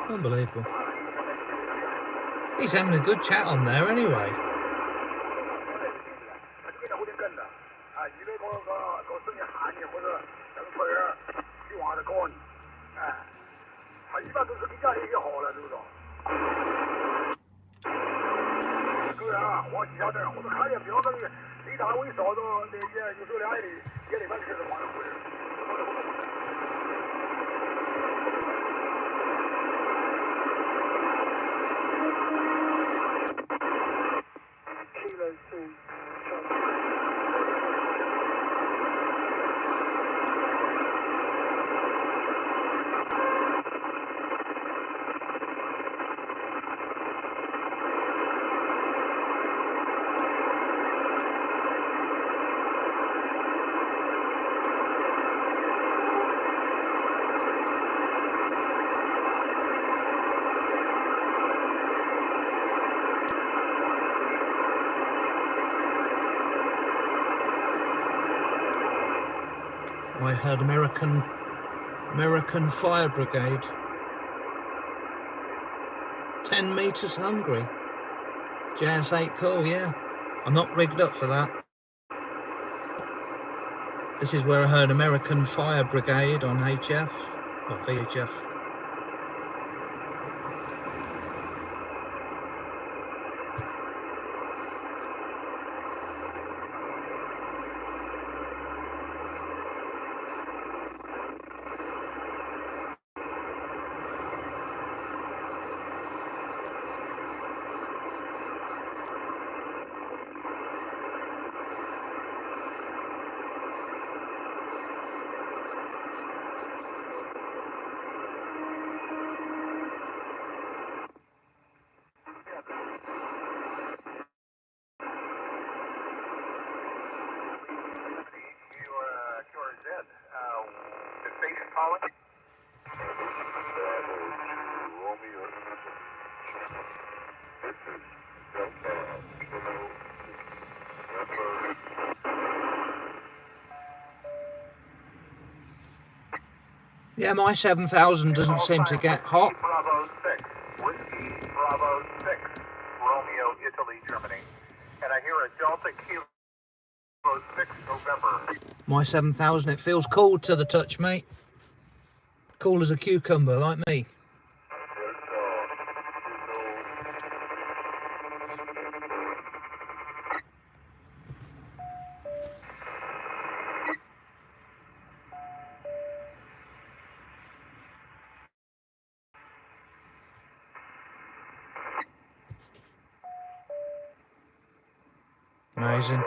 Unbelievable. He's having a good chat on there anyway. I heard American Fire Brigade. 10 meters hungry. JS8 cool, yeah. I'm not rigged up for that. This is where I heard American Fire Brigade on HF or VHF. Yeah, my 7000 doesn't seem to get hot. Bravo 6, Whiskey Bravo 6, Romeo, Italy, Germany. And I hear a Delta Kilo 6, November. My 7000, it feels cool to the touch, mate. Cool as a cucumber, like me. Amazing.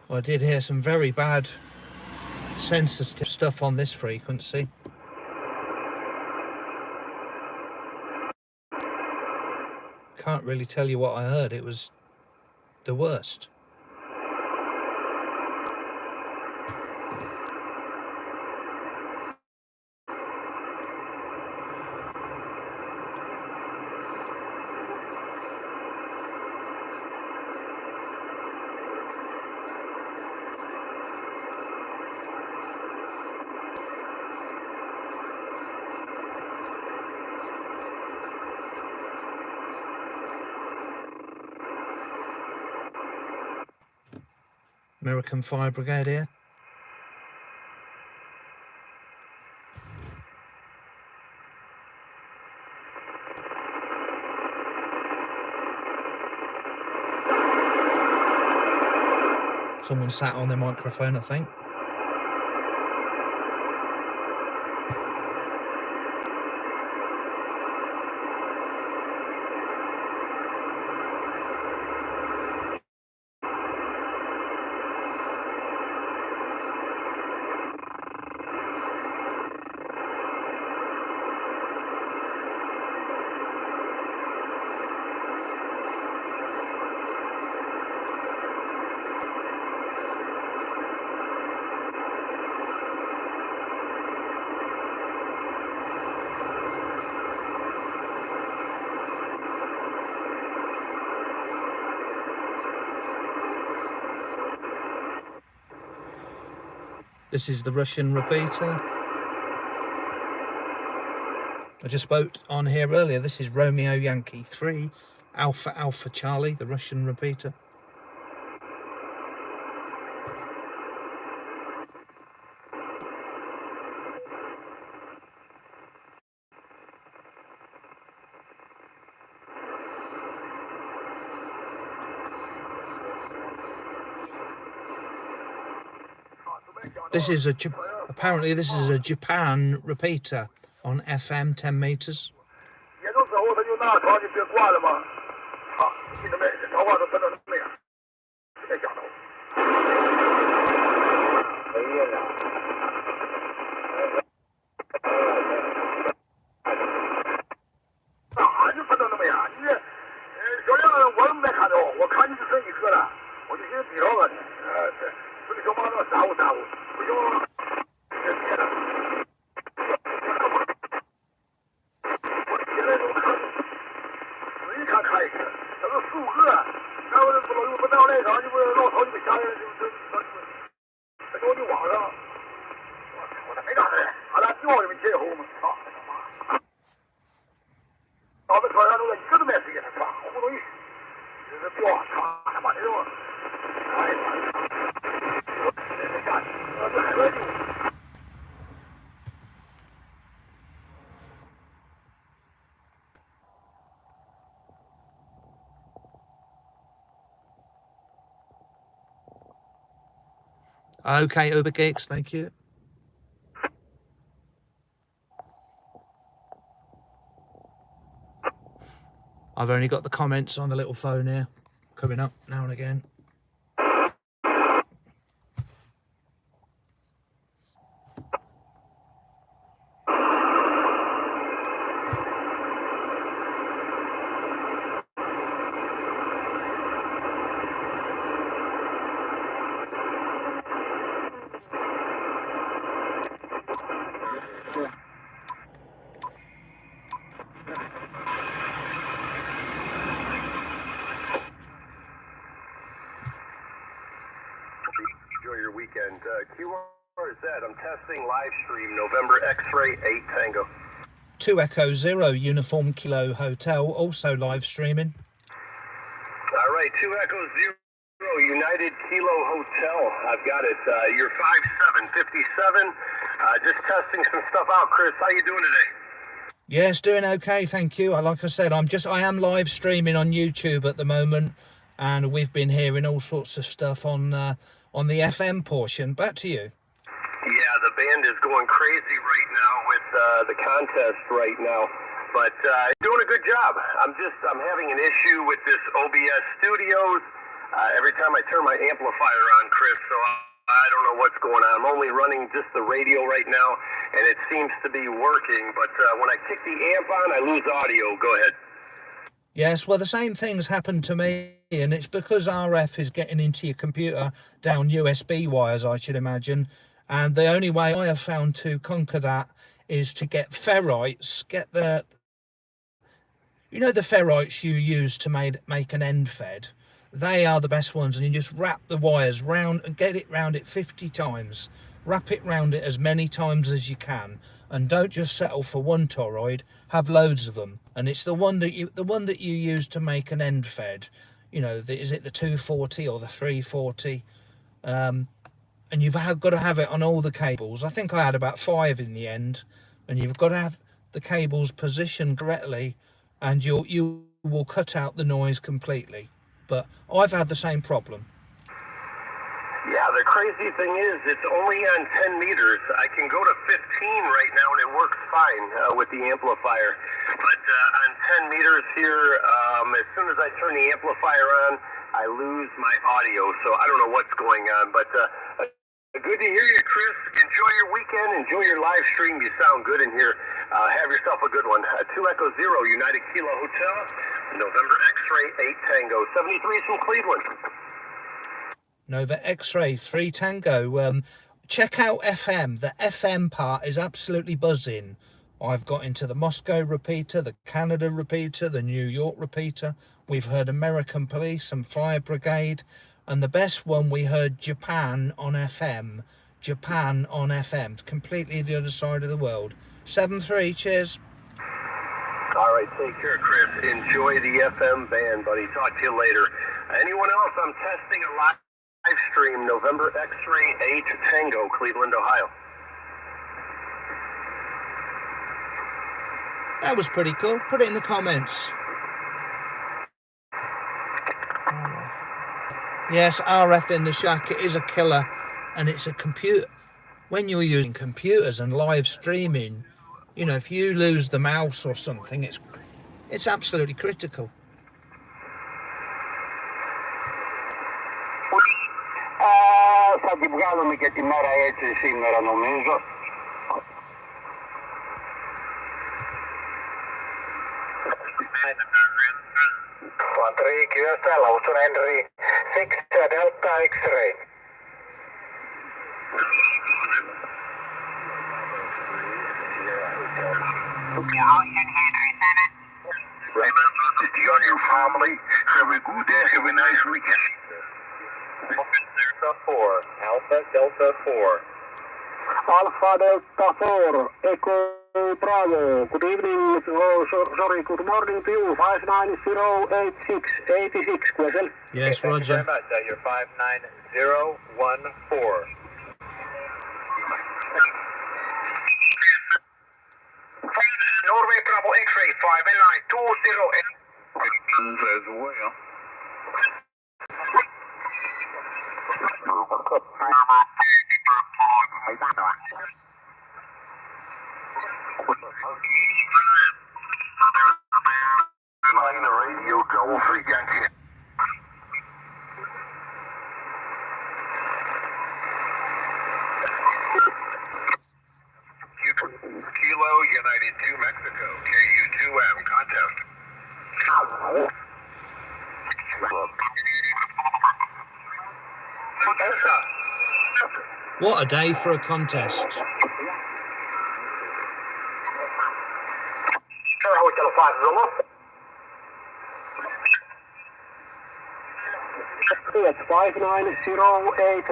Well, I did hear some very bad sensitive stuff on this frequency. Can't really tell you what I heard. It was the worst. American Fire Brigade here. Someone sat on their microphone, I think. This is the Russian repeater. I just spoke on here earlier. This is Romeo Yankee 3 Alpha Alpha Charlie, the Russian repeater. This is apparently this is a Japan repeater on FM 10 meters. 严重之后他就拿床就别挂了嘛，啊，你这边这话都不能那样，别讲了。哎呀，哪就不能那么样？你小亮我没看到，我看你只剩一个了，我就寻思比着了呢，对，所以说马上3-5，不行，别了。 看一个，他说4-5个，然后不到那场，你不老头你们家人他说你网上，我没干啥，俺俩叫你们结婚嘛，操他妈！到那车上都一个都没谁，他妈糊弄一，这是彪，操他妈这种，哎呀，我这下去，这还来就。 Okay, Uber Geeks, thank you. I've only got the comments on the little phone here, coming up now and again. Enjoy your weekend. QRZ, I'm testing live stream November X-ray 8 Tango. 2 Echo 0 Uniform Kilo Hotel, also live streaming. All right, 2 Echo 0 United Kilo Hotel. I've got it. You're 5757. Just testing some stuff out, Chris. How you doing today? Yes, doing okay, thank you. Like I said, I am live streaming on YouTube at the moment, and we've been hearing all sorts of stuff on the FM portion. Back to you. Yeah, the band is going crazy right now with the contest right now, but doing a good job. I'm having an issue with this OBS Studios. Every time I turn my amplifier on, Chris, so I don't know what's going on. I'm only running just the radio right now, and it seems to be working, but when I kick the amp on, I lose audio. Go ahead. Yes, well, the same thing's happened to me, and it's because RF is getting into your computer down USB wires, I should imagine. And the only way I have found to conquer that is to get ferrites, you know, the ferrites you use to make an end fed. They are the best ones, and you just wrap the wires round and get it round it 50 times. Wrap it round it as many times as you can, and don't just settle for one toroid. Have loads of them, and it's the one that you use to make an end fed. You know, is it the 240 or the 340? And you've got to have it on all the cables. I think I had about 5 in the end, and you've got to have the cables positioned correctly, and you will cut out the noise completely. But I've had the same problem. Yeah, the crazy thing is it's only on 10 meters. I can go to 15 right now, and it works fine with the amplifier. But on 10 meters here, as soon as I turn the amplifier on, I lose my audio. So I don't know what's going on. But good to hear you, Chris. Enjoy your weekend. Enjoy your live stream. You sound good in here. Have yourself a good one. 2 Echo 0 United Kilo Hotel, November X-Ray 8 Tango, 73 from Cleveland. Nova X-Ray 3 Tango. Check out FM. The FM part is absolutely buzzing. I've got into the Moscow repeater, the Canada repeater, the New York repeater. We've heard American Police and Fire Brigade. And the best one, we heard Japan on FM. Japan on FM. Completely the other side of the world. 7-3, cheers. All right, take care, Chris. Enjoy the FM band, buddy. Talk to you later. Anyone else? I'm testing a live stream, November X-Ray 8 Tango, Cleveland, Ohio. That was pretty cool. Put it in the comments. Yes, RF in the shack. It is a killer, and it's a computer. When you're using computers and live streaming, you know, if you lose the mouse or something, it's absolutely critical. Θα την βγάλουμε και τη μέρα έτσι σήμερα νομίζω. Three, QSL, Austin Henry, 6 Delta X-Ray. Austin Henry 7. Remember to you and your family. Have a good day, have a nice weekend. Delta 4, Alpha Delta 4. Alpha Delta 4, Echo Bravo. Good evening, good morning to you. 59086, 86, Quessel. Yes, Thank Roger. you very much. You're 59014. Norway Bravo X-Ray 59208. As well. The radio double free Yankee. Kilo United 2 Mexico, KU2M, contest. What a day for a contest. Hotel 5 Zulu. It's 5908.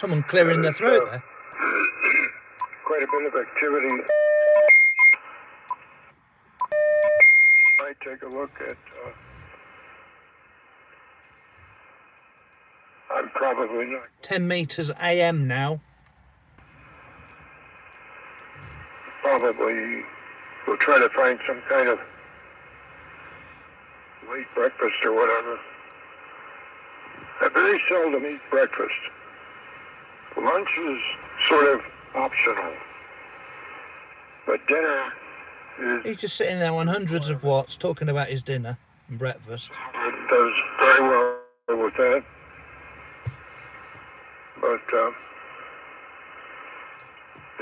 Someone clearing their throat there. Quite a bit of activity. Might take a look at. I'm probably not. 10 meters AM now. Probably we'll try to find some kind of late breakfast or whatever. I very seldom eat breakfast. Lunch is sort of optional. But dinner is... He's just sitting there on hundreds of watts talking about his dinner and breakfast. It does very well with that. But,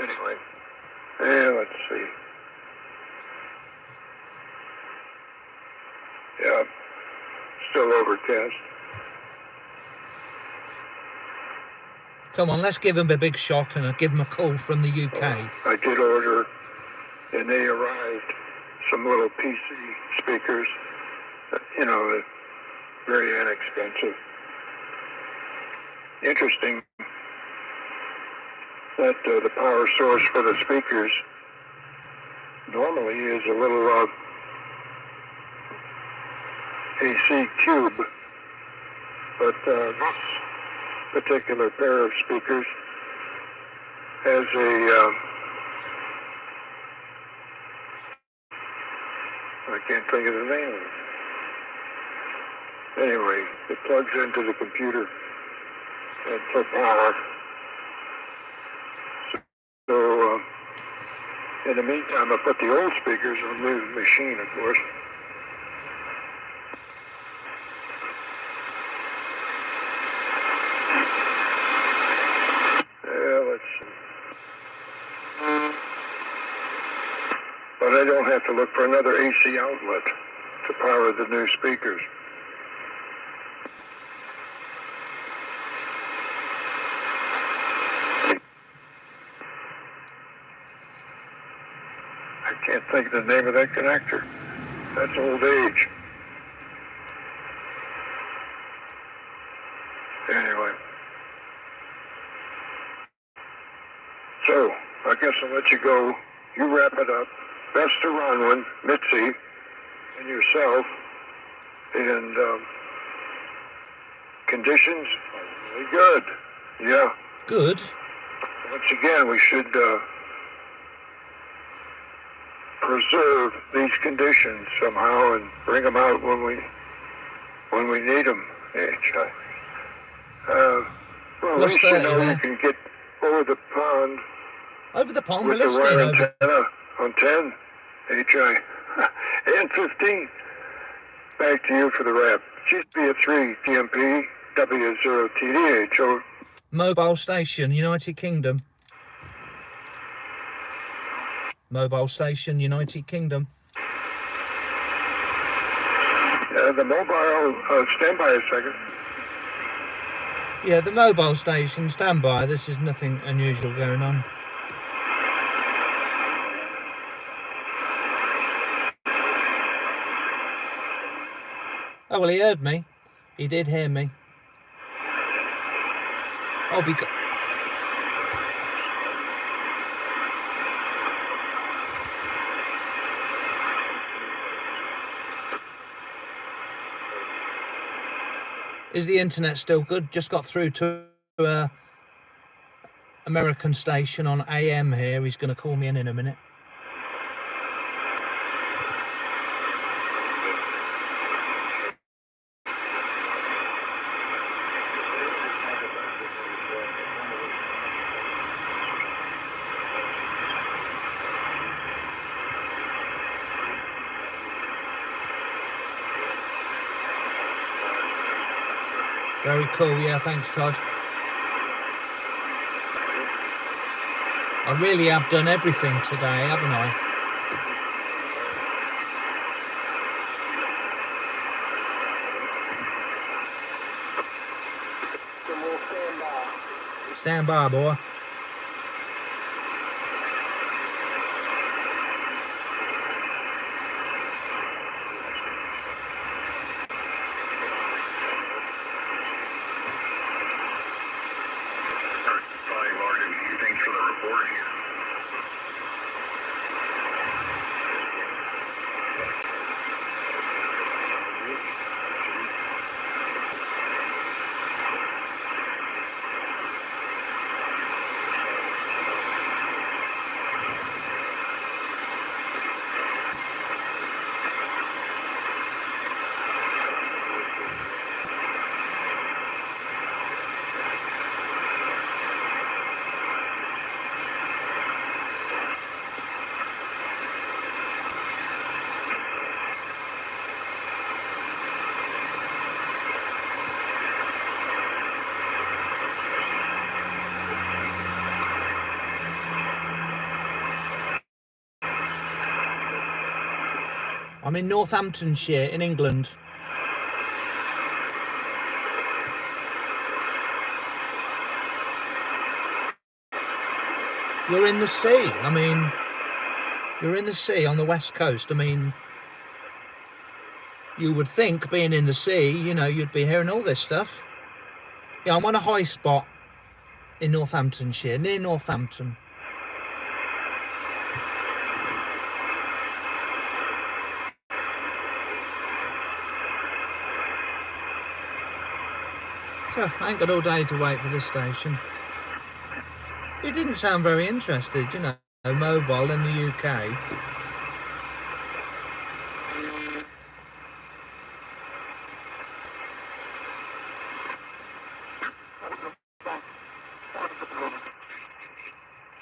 anyway. Yeah, let's see. Yeah, still overcast. Come on, let's give him a big shock and I'll give him a call from the UK. I did order, and they arrived, some little PC speakers, you know, very inexpensive. Interesting that the power source for the speakers normally is a little AC cube, but this particular pair of speakers has a I can't think of the name of it. Anyway, it plugs into the computer and for power. So, in the meantime, I put the old speakers on the new machine, of course. Yeah, let's see. But I don't have to look for another AC outlet to power the new speakers. I can't think of the name of that connector. That's old age. Anyway. So, I guess I'll let you go. You wrap it up. Best to Ronwin, Mitzi, and yourself. And conditions are really good. Yeah. Good. Once again, we should preserve these conditions somehow and bring them out when we need them. Well, at Plus least you 30 know there. you can get over the pond Over the pond, we're with the listening wire over. antenna on 10, HI, and 15. Back to you for the wrap. GSP 3, TMP, W0 TDH, over. Mobile station, United Kingdom. Mobile station, United Kingdom. The mobile, stand by a second. Yeah, the mobile station, stand by. This is nothing unusual going on. Oh, well, he heard me. He did hear me. Oh, because... Is the internet still good? Just got through to American station on AM here. He's going to call me in a minute. Very cool. Yeah, thanks, Todd. I really have done everything today, haven't I? Stand by, boy. I'm in Northamptonshire in England. You're in the sea. I mean, you're in the sea on the west coast. I mean, you would think being in the sea, you know, you'd be hearing all this stuff. Yeah, I'm on a high spot in Northamptonshire, near Northampton. I ain't got all day to wait for this station. It didn't sound very interested, you know, mobile in the UK.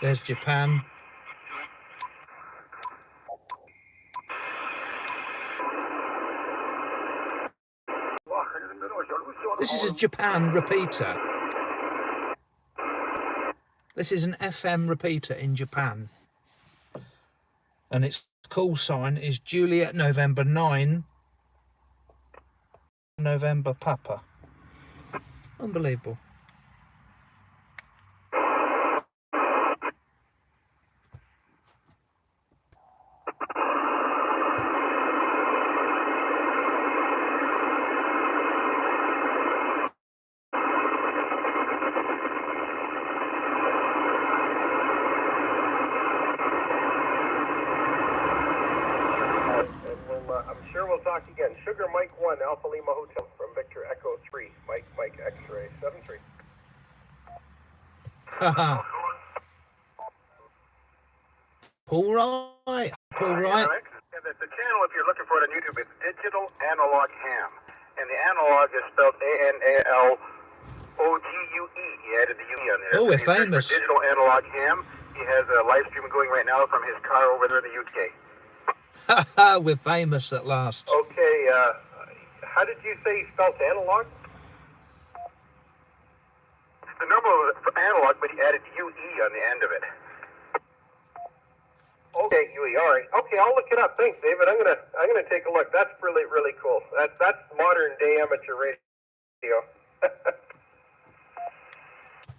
There's Japan. This is a Japan repeater. This is an FM repeater in Japan. And its call sign is Juliet November 9, November Papa. Unbelievable. I'm sure we'll talk again. Sugar Mike 1, Alpha Lima Hotel from Victor Echo 3, Mike X-ray 73. Haha. Paul Wright. Paul Wright. And the channel, if you're looking for it on YouTube, it's Digital Analog Ham. And the analog is spelled A-N-A-L-O-G-U-E. He added the U-E on there. Oh, we're So you search for famous. Digital Analog Ham. He has a live stream going right now from his car over there in the UK. Haha, we're famous at last. Okay, how did you say you spelled analog? It's the normal for analog, but he added U-E on the end of it. Okay, UE. All right. Okay, I'll look it up. Thanks, David. I'm gonna take a look. That's really cool. That's modern day amateur radio.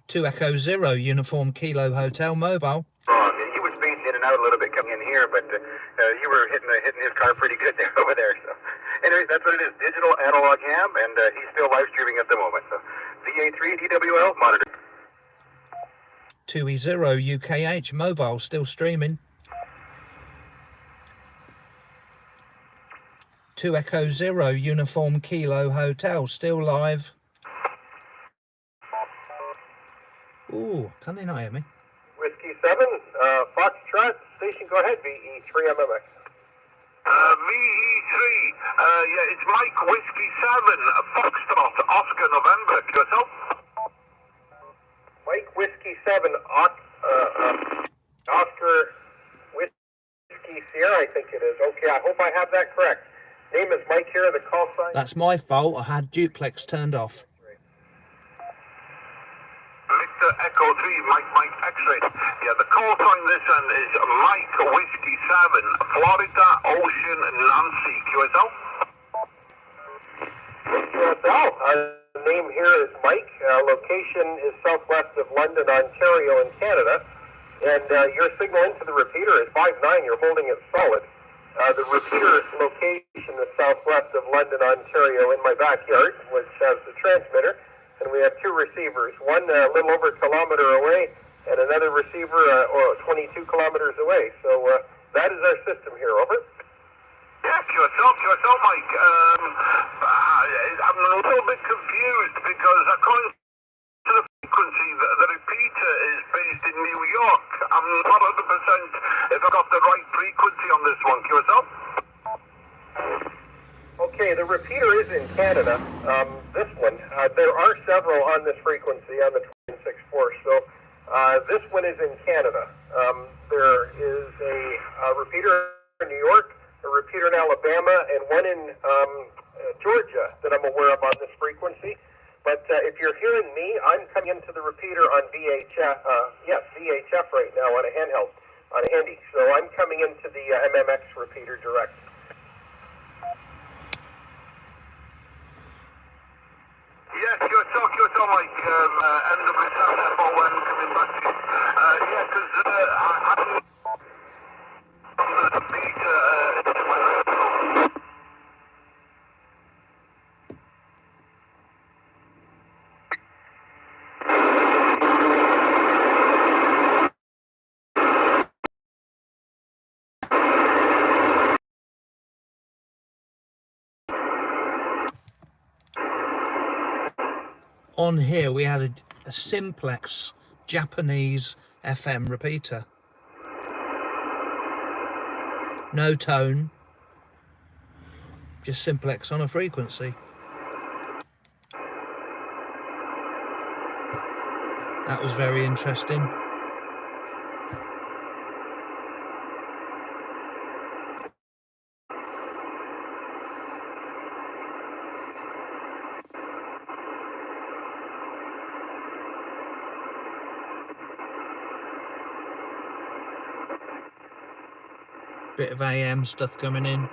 2 Echo 0 Uniform Kilo Hotel Mobile. He was fading in and out a little bit coming in here, but you were hitting his car pretty good there over there. So, anyway, that's what it is. Digital Analog Ham, and he's still live streaming at the moment. So, VA3 DWL monitor. 2E0 UKH Mobile still streaming. 2 Echo 0 Uniform Kilo Hotel still live. Ooh, can they not hear me? Whiskey 7, Foxtrot, station, go ahead, VE3MMX. VE3, yeah, it's Mike Whiskey 7, Foxtrot, Oscar November, yourself? Mike Whiskey 7, Oscar Whiskey Sierra, I think it is. Okay, I hope I have that correct. Name is Mike here, the call sign. That's my fault. I had duplex turned off. Victor Echo 3, Mike X-ray. Yeah, the call sign this one is Mike Whiskey 7, Florida Ocean Nancy, QSL? QSL, name here is Mike. Location is southwest of London, Ontario in Canada. And your signal into the repeater is 5-9. You're holding it solid. The repeater location is southwest of London, Ontario in my backyard, which has the transmitter. And we have two receivers, one a little over a kilometer away and another receiver 22 kilometers away. So that is our system here, over. Yeah, QSL, Mike. I'm a little bit confused because according to the frequency, the repeater is based in New York. I'm not 100% if I got the right frequency on this one, QSL. Okay, the repeater is in Canada. This one, there are several on this frequency on the 264. So this one is in Canada. There is a repeater in New York, a repeater in Alabama, and one in Georgia that I'm aware of on this frequency. But if you're hearing me, I'm coming into the repeater on VHF. Yes, VHF right now on a handheld, on a handy. So I'm coming into the MMX repeater direct. NW Sound FO1 coming back to you. Yeah, because I'm from the beat into my radio. On here we had a simplex Japanese FM repeater. No tone, just simplex on a frequency. That was very interesting. Bit of AM stuff coming in. Bazooka,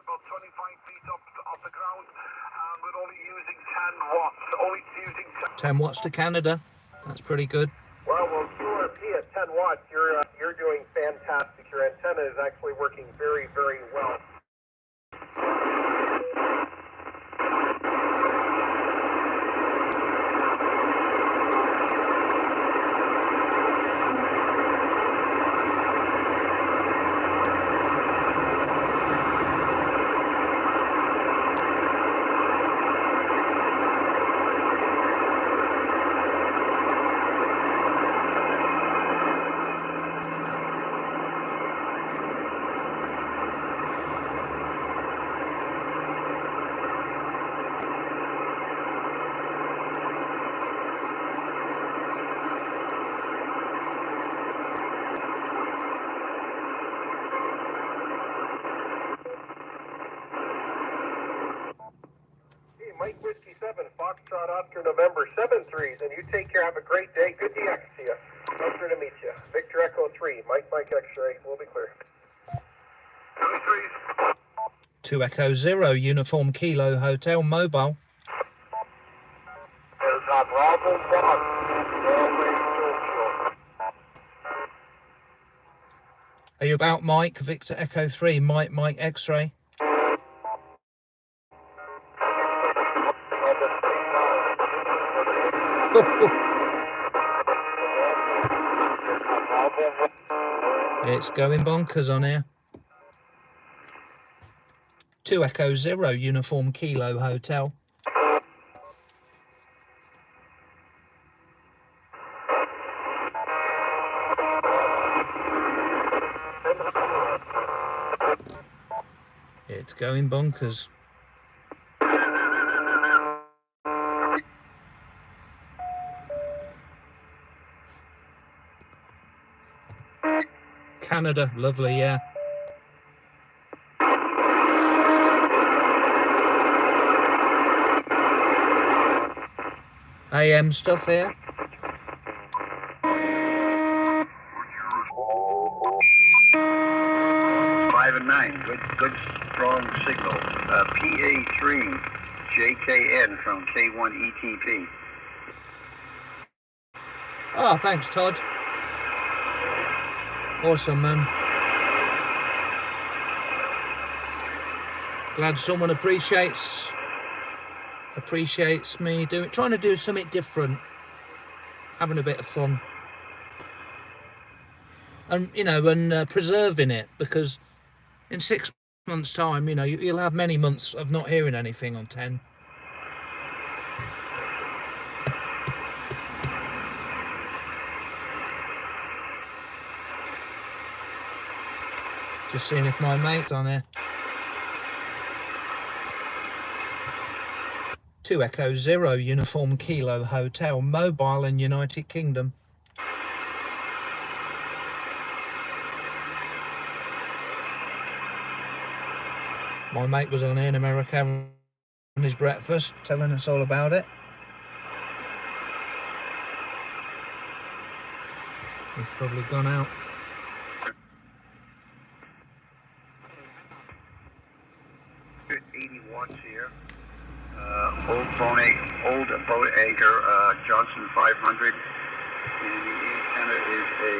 about 25 feet off the ground, and we're only using 10 watts. Only using 10 watts to Canada. That's pretty good. Well, QRP at 10 watts, you're doing fantastic. Your antenna is actually working very, very well. Mike Whiskey 7, Foxtrot Oscar November 7-3s, and you take care. Have a great day. Good DX to you. Pleasure to meet you. Victor Echo 3, Mike X-ray. We'll be clear. 2 Echo 0, Uniform Kilo Hotel Mobile. There's a Bravo 1, Norway, Tokyo. Are you about, Mike? Victor Echo 3, Mike X-ray. It's going bonkers on here. 2 Echo 0, Uniform Kilo Hotel. It's going bonkers. Canada, lovely, yeah. AM stuff here. Five and 9, good strong signal. PA3 JKN from K1 ETP. Oh, thanks, Todd. Awesome, man. Glad someone appreciates me trying to do something different, having a bit of fun, and preserving it, because in 6 months' time, you'll have many months of not hearing anything on 10. Just seeing if my mate's on here. 2 Echo 0, Uniform Kilo Hotel Mobile in United Kingdom. My mate was on here in America having his breakfast, telling us all about it. He's probably gone out. Old boat anchor, Johnson 500. And the antenna is a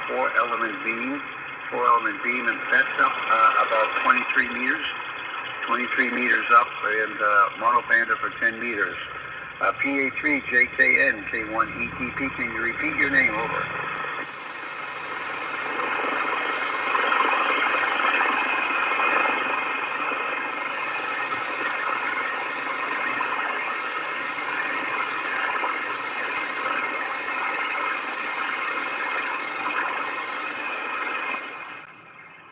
4-element beam, and that's up about 23 meters. 23 meters up, and monobander for 10 meters. PA3 JKN K1 ETP. Can you repeat your name? Over.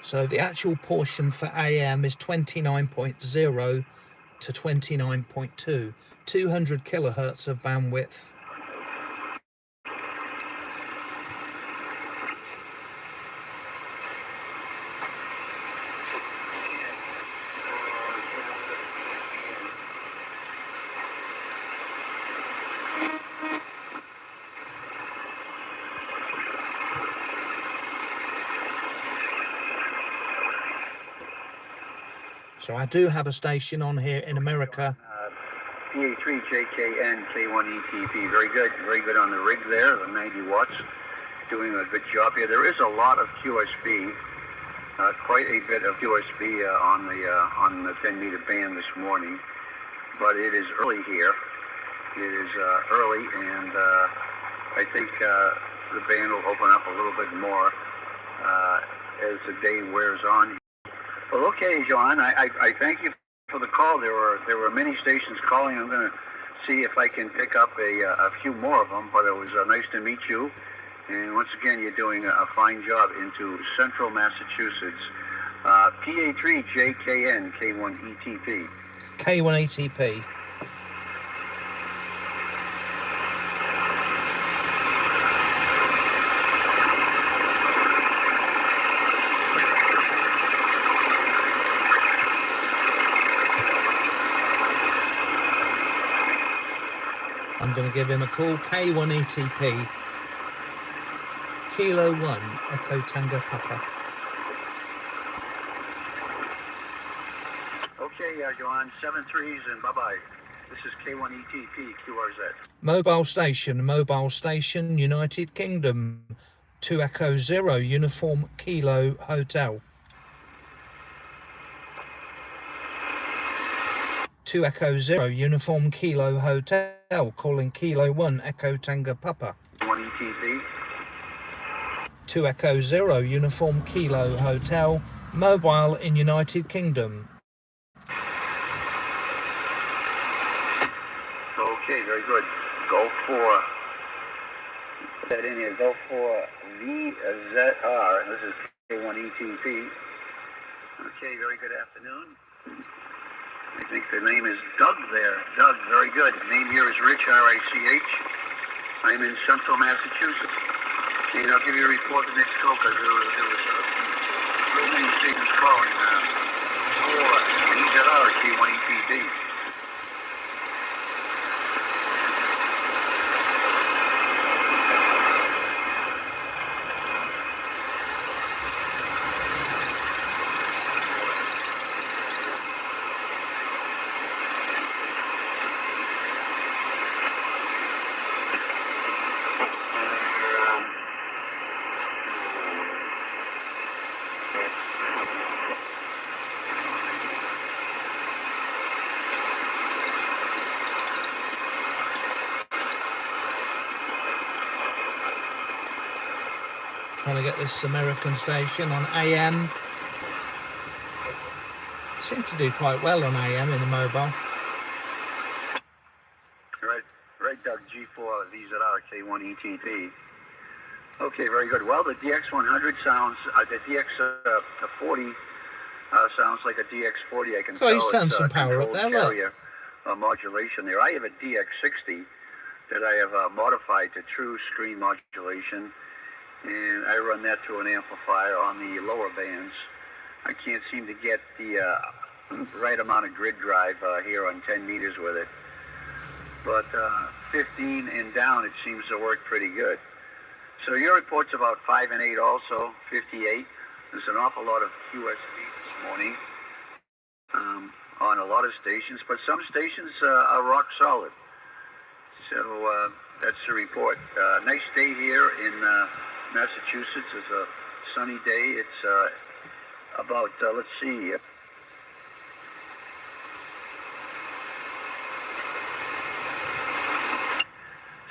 So the actual portion for AM is 29.0 to 29.2, 200 kilohertz of bandwidth. So I do have a station on here in America. PA3 JKN K1 ETP. Very good on the rig there, the 90 watts. Doing a good job here. There is a lot of QSB, quite a bit of QSB on the 10 meter band this morning, but it is early here. It is early, and I think the band will open up a little bit more as the day wears on. Well, okay, John, I thank you for the call. There were many stations calling. I'm going to see if I can pick up a few more of them, but it was nice to meet you. And once again, you're doing a fine job into central Massachusetts. PA3 JKN K1 ETP. K1 ETP. I'm going to give him a call. K1 ETP. Kilo 1 Echo Tango Papa. Okay, Johan, 7 3s and bye-bye. This is K1 ETP QRZ. Mobile station, United Kingdom. 2 Echo 0 Uniform Kilo Hotel. 2 Echo 0 Uniform Kilo Hotel, calling Kilo 1 Echo Tango Papa. 1 ETP. 2 Echo 0 Uniform Kilo Hotel, mobile in United Kingdom. Okay, very good. Go for, put that in here, go for VZR. This is K1 ETP. Okay, very good afternoon. I think the name is Doug there. Doug, very good. Name here is Rich, R-I-C-H. I'm in central Massachusetts. And I'll give you a report the next call because there was real many stations calling for VZR K1 ETP. Trying to get this American station on AM. Seem to do quite well on AM in the mobile. Right, Doug, G4 VZR K1 ETP. Okay, very good. Well, the DX100 sounds, the DX40 sounds like a DX40. I can tell. He's done some power up there, look. Modulation there. I have a DX60 that I have modified to true screen modulation, and I run that through an amplifier on the lower bands. I can't seem to get the right amount of grid drive here on 10 meters with it. But 15 and down, it seems to work pretty good. So your report's about 5 and 8 also, 58. There's an awful lot of QSB this morning. on a lot of stations, but some stations are rock solid. So that's the report. Nice day here in Massachusetts. It's a sunny day. It's about, let's see,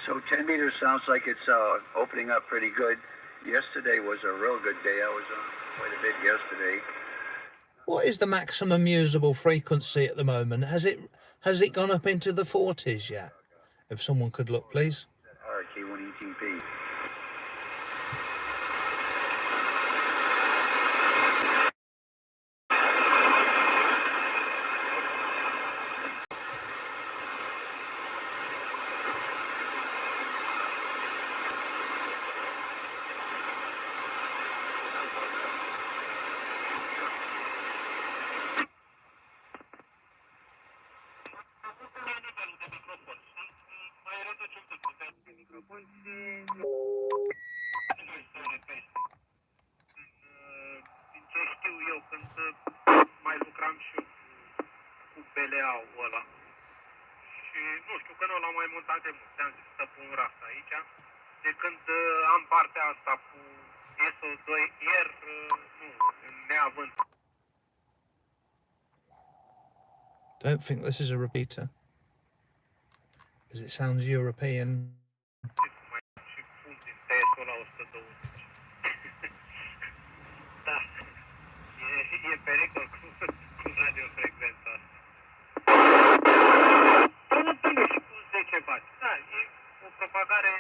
so 10 meters sounds like it's opening up pretty good. Yesterday was a real good day. I was on quite a bit yesterday. What is the maximum usable frequency at the moment? Has it gone up into the 40s yet? If someone could look, please. RK1ETP. Din ce știu eu, când mai lucram și eu cu BLA-ul ăla. Și nu știu, că nu l-am mai montat de mult. Ți-am zis să pun rasta aici. De când am partea asta cu SO2R, nu, neavând. Don't think this is a repeater, because it sounds European. Și pun din TS-ul la 120. Da, e pericol cu radiofrecvența asta. Bine, și cu 10 bați. Da, e o propagare.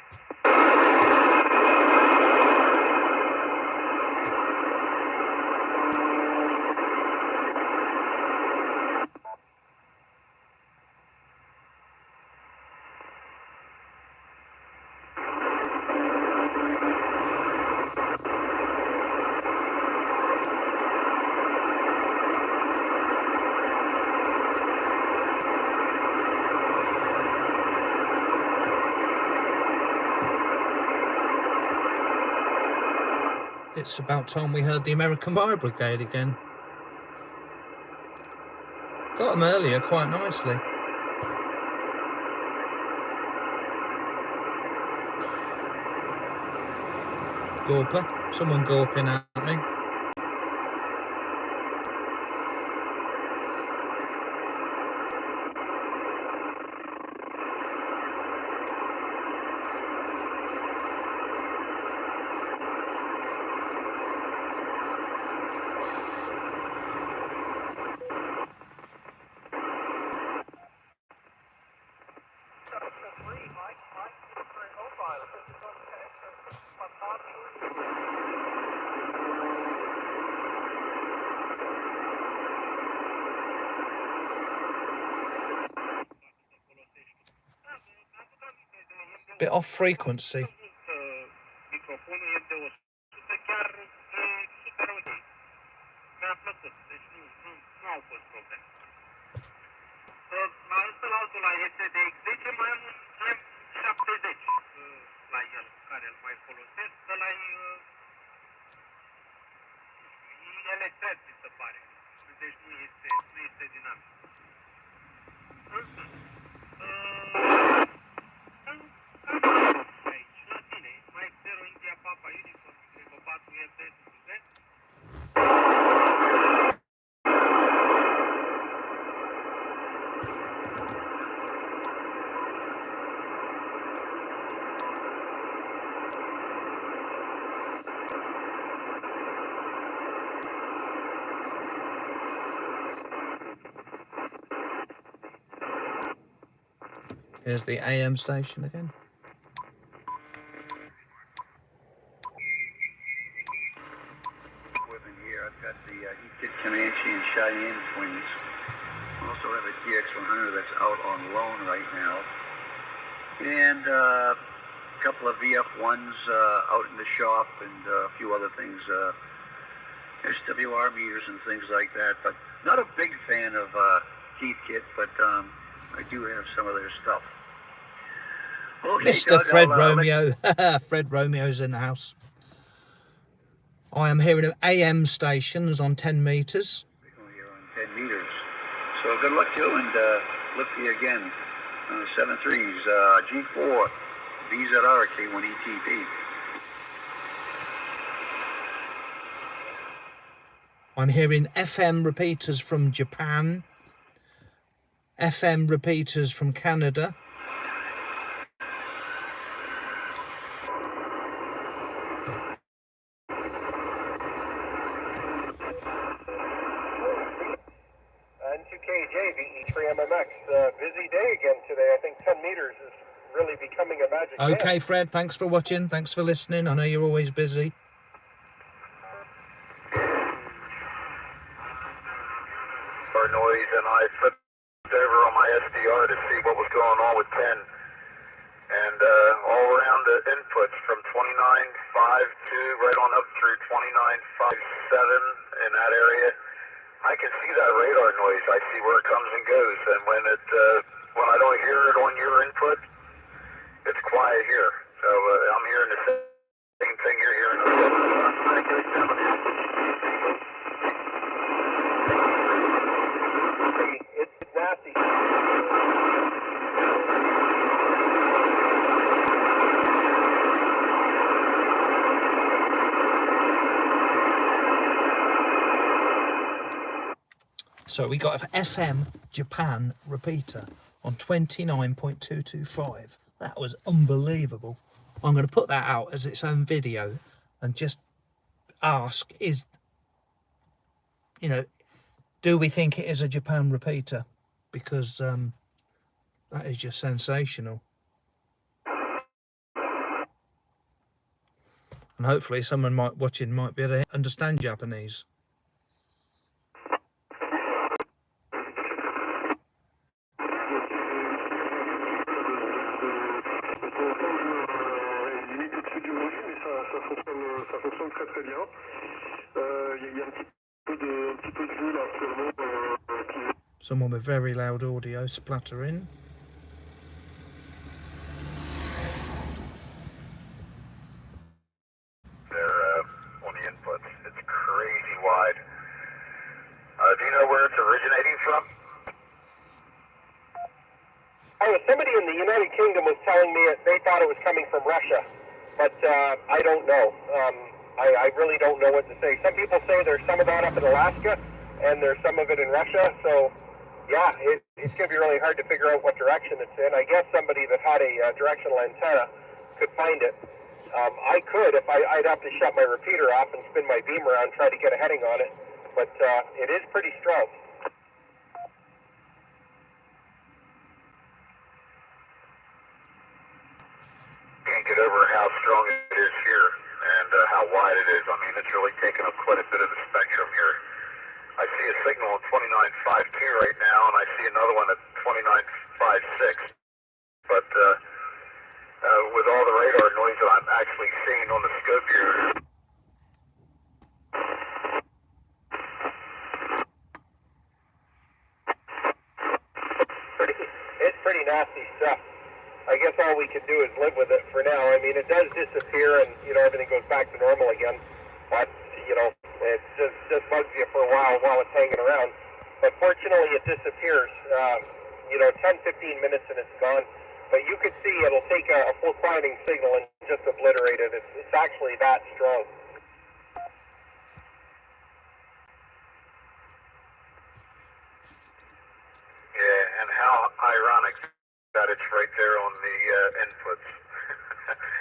It's about time we heard the American Fire Brigade again. Got them earlier quite nicely. Gorper. Someone gorping at me. Bit off frequency. Microfonul e de 100, chiar e super ok. Mi-a plăcut, deci nu au fost probleme. La ăsta la SDX10 mai am un M70 la el, care îl mai folosesc, ăla e electret, mi se pare. Deci nu este dinamic. Aici, la tine, Mike 0 India Papa Uniform, Eco 4 FD, Here's the AM station again. Equipment here. I've got the Heatkit Comanche and Cheyenne twins. I also have a DX100 that's out on loan right now. And a couple of VF1s out in the shop and a few other things. SWR meters and things like that. But not a big fan of Heatkit, but I do have some of their stuff. Okay, Mr. Doug, Fred I'll, Romeo. Fred Romeo's in the house. I am hearing AM stations on 10 meters. Here on 10 meters. So So good luck to you, and look for you again. 73's G4 VZR K1ETP. I'm hearing FM repeaters from Japan, FM repeaters from Canada. N2KJ, VE3MMX, busy day again today. I think 10 meters is really becoming a magic Okay, band. Fred, thanks for watching. Thanks for listening. I know you're always busy. Our noise, and I flipped over on my SDR to see what was going on with 10. And all around the inputs from 29.52 right on up through 29.57 in that area, I can see that radar noise. I see where it comes and goes. And when I don't hear it on your input, it's quiet here. So I'm hearing the same thing you're hearing. It's nasty. So we got an FM Japan repeater on 29.225. That was unbelievable. I'm going to put that out as its own video and just ask, do we think it is a Japan repeater? Because that is just sensational. And hopefully someone watching might be able to understand Japanese. Ça fonctionne très très bien. Il y a un petit peu de jeu là actuellement. Someone with very loud audio splattering. They're on the inputs. It's crazy wide. Do you know where it's originating from? Somebody in the United Kingdom was telling me they thought it was coming from Russia, but I don't know. I really don't know what to say. Some people say there's some of that up in Alaska, and there's some of it in Russia. So, yeah, it's going to be really hard to figure out what direction it's in. I guess somebody that had a directional antenna could find it. I could, if I'd have to shut my repeater off and spin my beam around, try to get a heading on it. But it is pretty strong. Can't get over how strong it is here and how wide it is. I mean, it's really taken up quite a bit of the spectrum here. I see a signal at 29.52 right now, and I see another one at 29.56. But with all the radar noise that I'm actually seeing on the scope here, it's pretty nasty stuff. I guess all we can do is live with it for now. I mean, it does disappear and, everything goes back to normal again. But, it just bugs you for a while it's hanging around. But fortunately, it disappears, 10, 15 minutes and it's gone. But you can see it'll take a full quieting signal and just obliterate it. It's actually that strong. yeah, and how ironic that it's right there on the inputs.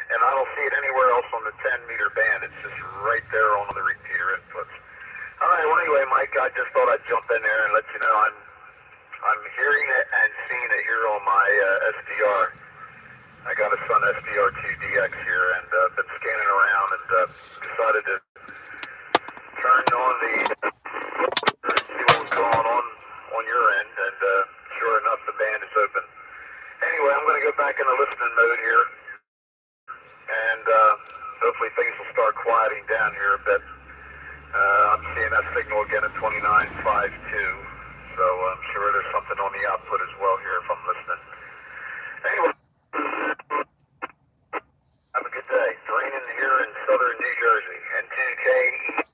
And I don't see it anywhere else on the 10-meter band. It's just right there on the repeater inputs. All right, well, anyway, Mike, I just thought I'd jump in there and let you know I'm hearing it and seeing it here on my SDR. I got a Sun SDR2DX here and been scanning around and decided to turn on the see what was going on your end, and sure enough, the band is open. Anyway, I'm going to go back into listening mode here, and hopefully things will start quieting down here a bit. I'm seeing that signal again at 29.52, so I'm sure there's something on the output as well here if I'm listening. Anyway, have a good day. It's raining here in southern New Jersey. N2K.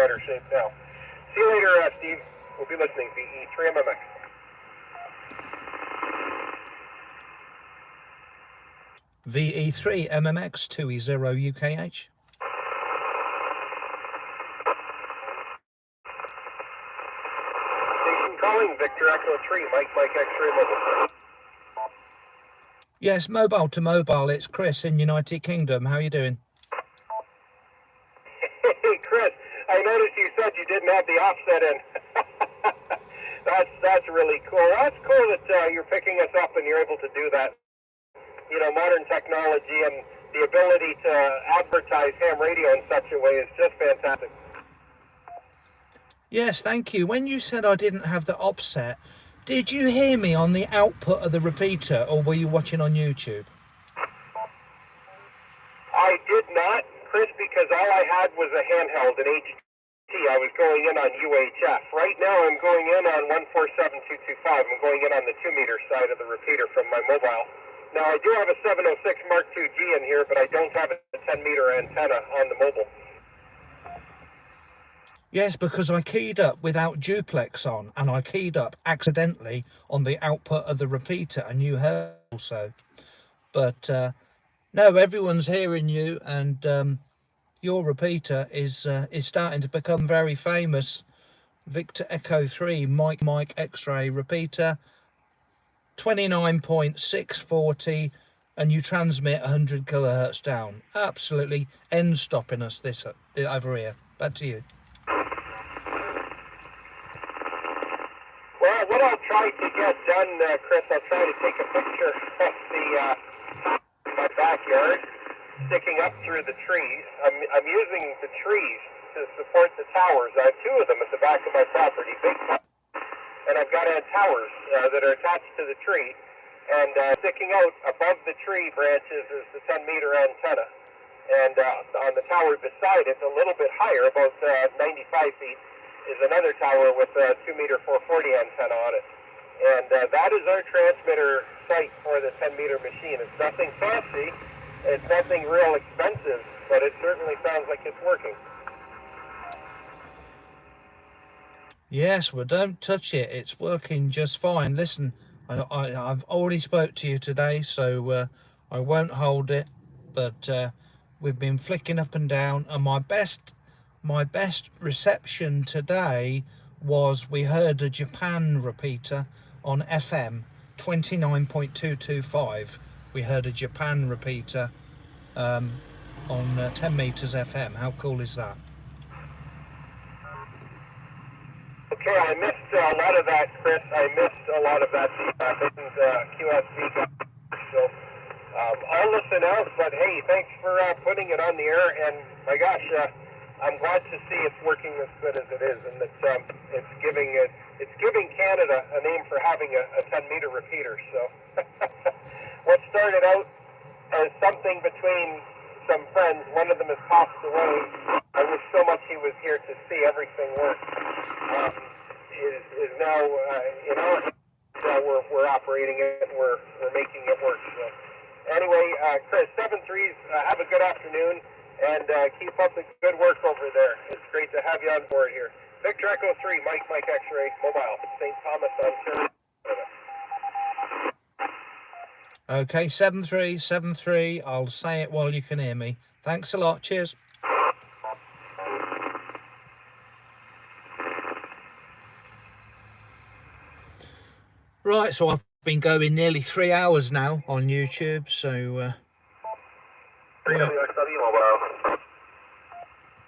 better shape now. See you later, Steve. We'll be listening. VE3MMX. VE3 MMX 2E0 UKH. Station calling, Victor Echo 3, Mike X-ray mobile. Yes, mobile to mobile. It's Chris in United Kingdom. How are you doing? Hey, Chris, I noticed you said you didn't have the offset in. That's really cool. That's cool that you're picking us up and you're able to do that. You know, modern technology and the ability to advertise ham radio in such a way is just fantastic. Yes, thank you. When you said I didn't have the offset, did you hear me on the output of the repeater, or were you watching on YouTube? I did not, Chris, because all I had was a handheld, an HT. I was going in on UHF. Right now I'm going in on 147225. I'm going in on the 2-meter side of the repeater from my mobile. Now I do have a 706 Mark II G in here, but I don't have a 10-meter antenna on the mobile. Yes, because I keyed up without duplex on, and I keyed up accidentally on the output of the repeater, and you heard also. But no, everyone's hearing you, and your repeater is starting to become very famous. Victor Echo 3 Mike X-ray repeater, 29.640, and you transmit 100 kilohertz down. Absolutely end stopping us this over here. Back to you. Well, what I'll try to get done, Chris, I'll try to take a picture of my backyard sticking up through the trees. I'm using the trees to support the towers. I have 2 of them at the back of my property, big towers. And I've got towers that are attached to the tree. And sticking out above the tree branches is the 10-meter antenna. And on the tower beside it, a little bit higher, about 95 feet, is another tower with a 2-meter 440 antenna on it. And that is our transmitter site for the 10-meter machine. It's nothing fancy, it's nothing real expensive, but it certainly sounds like it's working. Yes, well, don't touch it. It's working just fine. Listen, I've already spoke to you today, so I won't hold it. But we've been flicking up and down, and my best reception today was we heard a Japan repeater on FM 29.225. We heard a Japan repeater on 10 meters FM. How cool is that? Okay, I missed a lot of that, Chris. I missed a lot of that. QSB. So I'll listen out, but hey, thanks for putting it on the air. And my gosh, I'm glad to see it's working as good as it is, and that it's giving Canada a name for having a 10-meter repeater. So what started out as something between some friends, one of them has passed away. I wish so much he was here to see everything work. Is now in our hands. We're operating it. We're making it work. So anyway, Chris, 7-3s. Have a good afternoon. And keep up the good work over there. It's great to have you on board here. Victor Echo 3, Mike X-ray, mobile, St. Thomas, Ontario. Okay, 7-3. I'll say it while you can hear me. Thanks a lot. Cheers. Right, so I've been going nearly 3 hours now on YouTube, so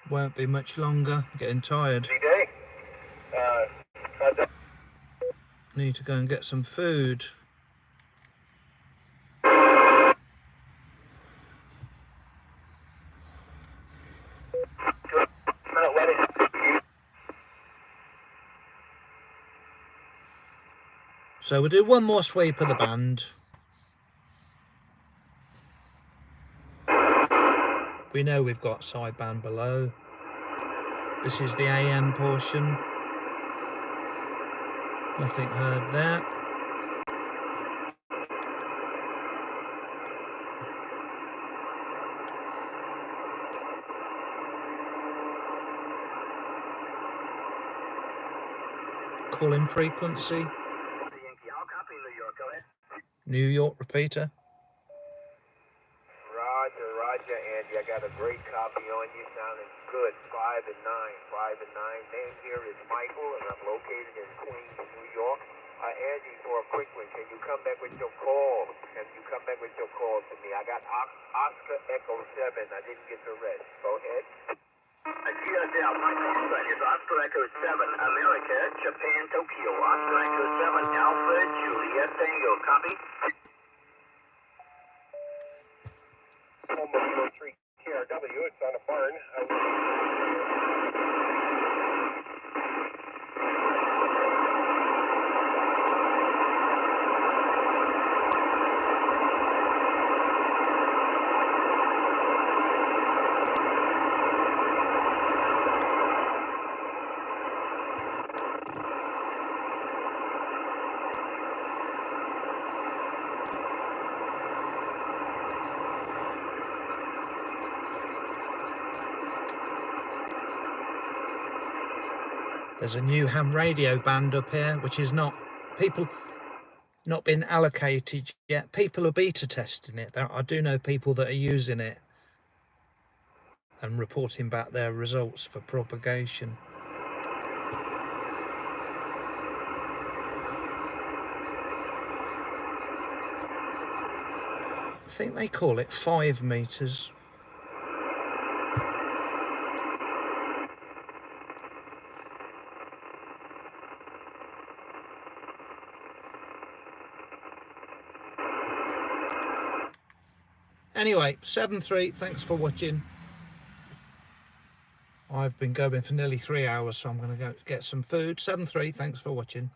won't be much longer. I'm getting tired. Need to go and get some food. So we'll do one more sweep of the band. We know we've got sideband below. This is the AM portion. Nothing heard there. calling frequency. Yankee, I'll copy New York. Go ahead. New York repeater. Roger, Andy. I got a great copy on you. Sounding good. 5 and 9. 5 and 9. Name here is Michael, and I'm located in Queens, New York. Andy, for a quick one, can you come back with your call? Can you come back with your call to me? I got Oscar Echo 7. I didn't get the rest. Go ahead. I see that down. My call sign is Oscar Echo 7, America, Japan, Tokyo. Oscar Echo 7, Alpha, Juliet, Tango. Copy. Homo 03 KRW. It's on a barn. There's a new ham radio band up here, which is not been allocated yet. People are beta testing it. I do know people that are using it and reporting back their results for propagation. I think they call it 5 meters. Anyway, 7-3, thanks for watching. I've been going for nearly 3 hours, so I'm going to go get some food. 7-3, thanks for watching.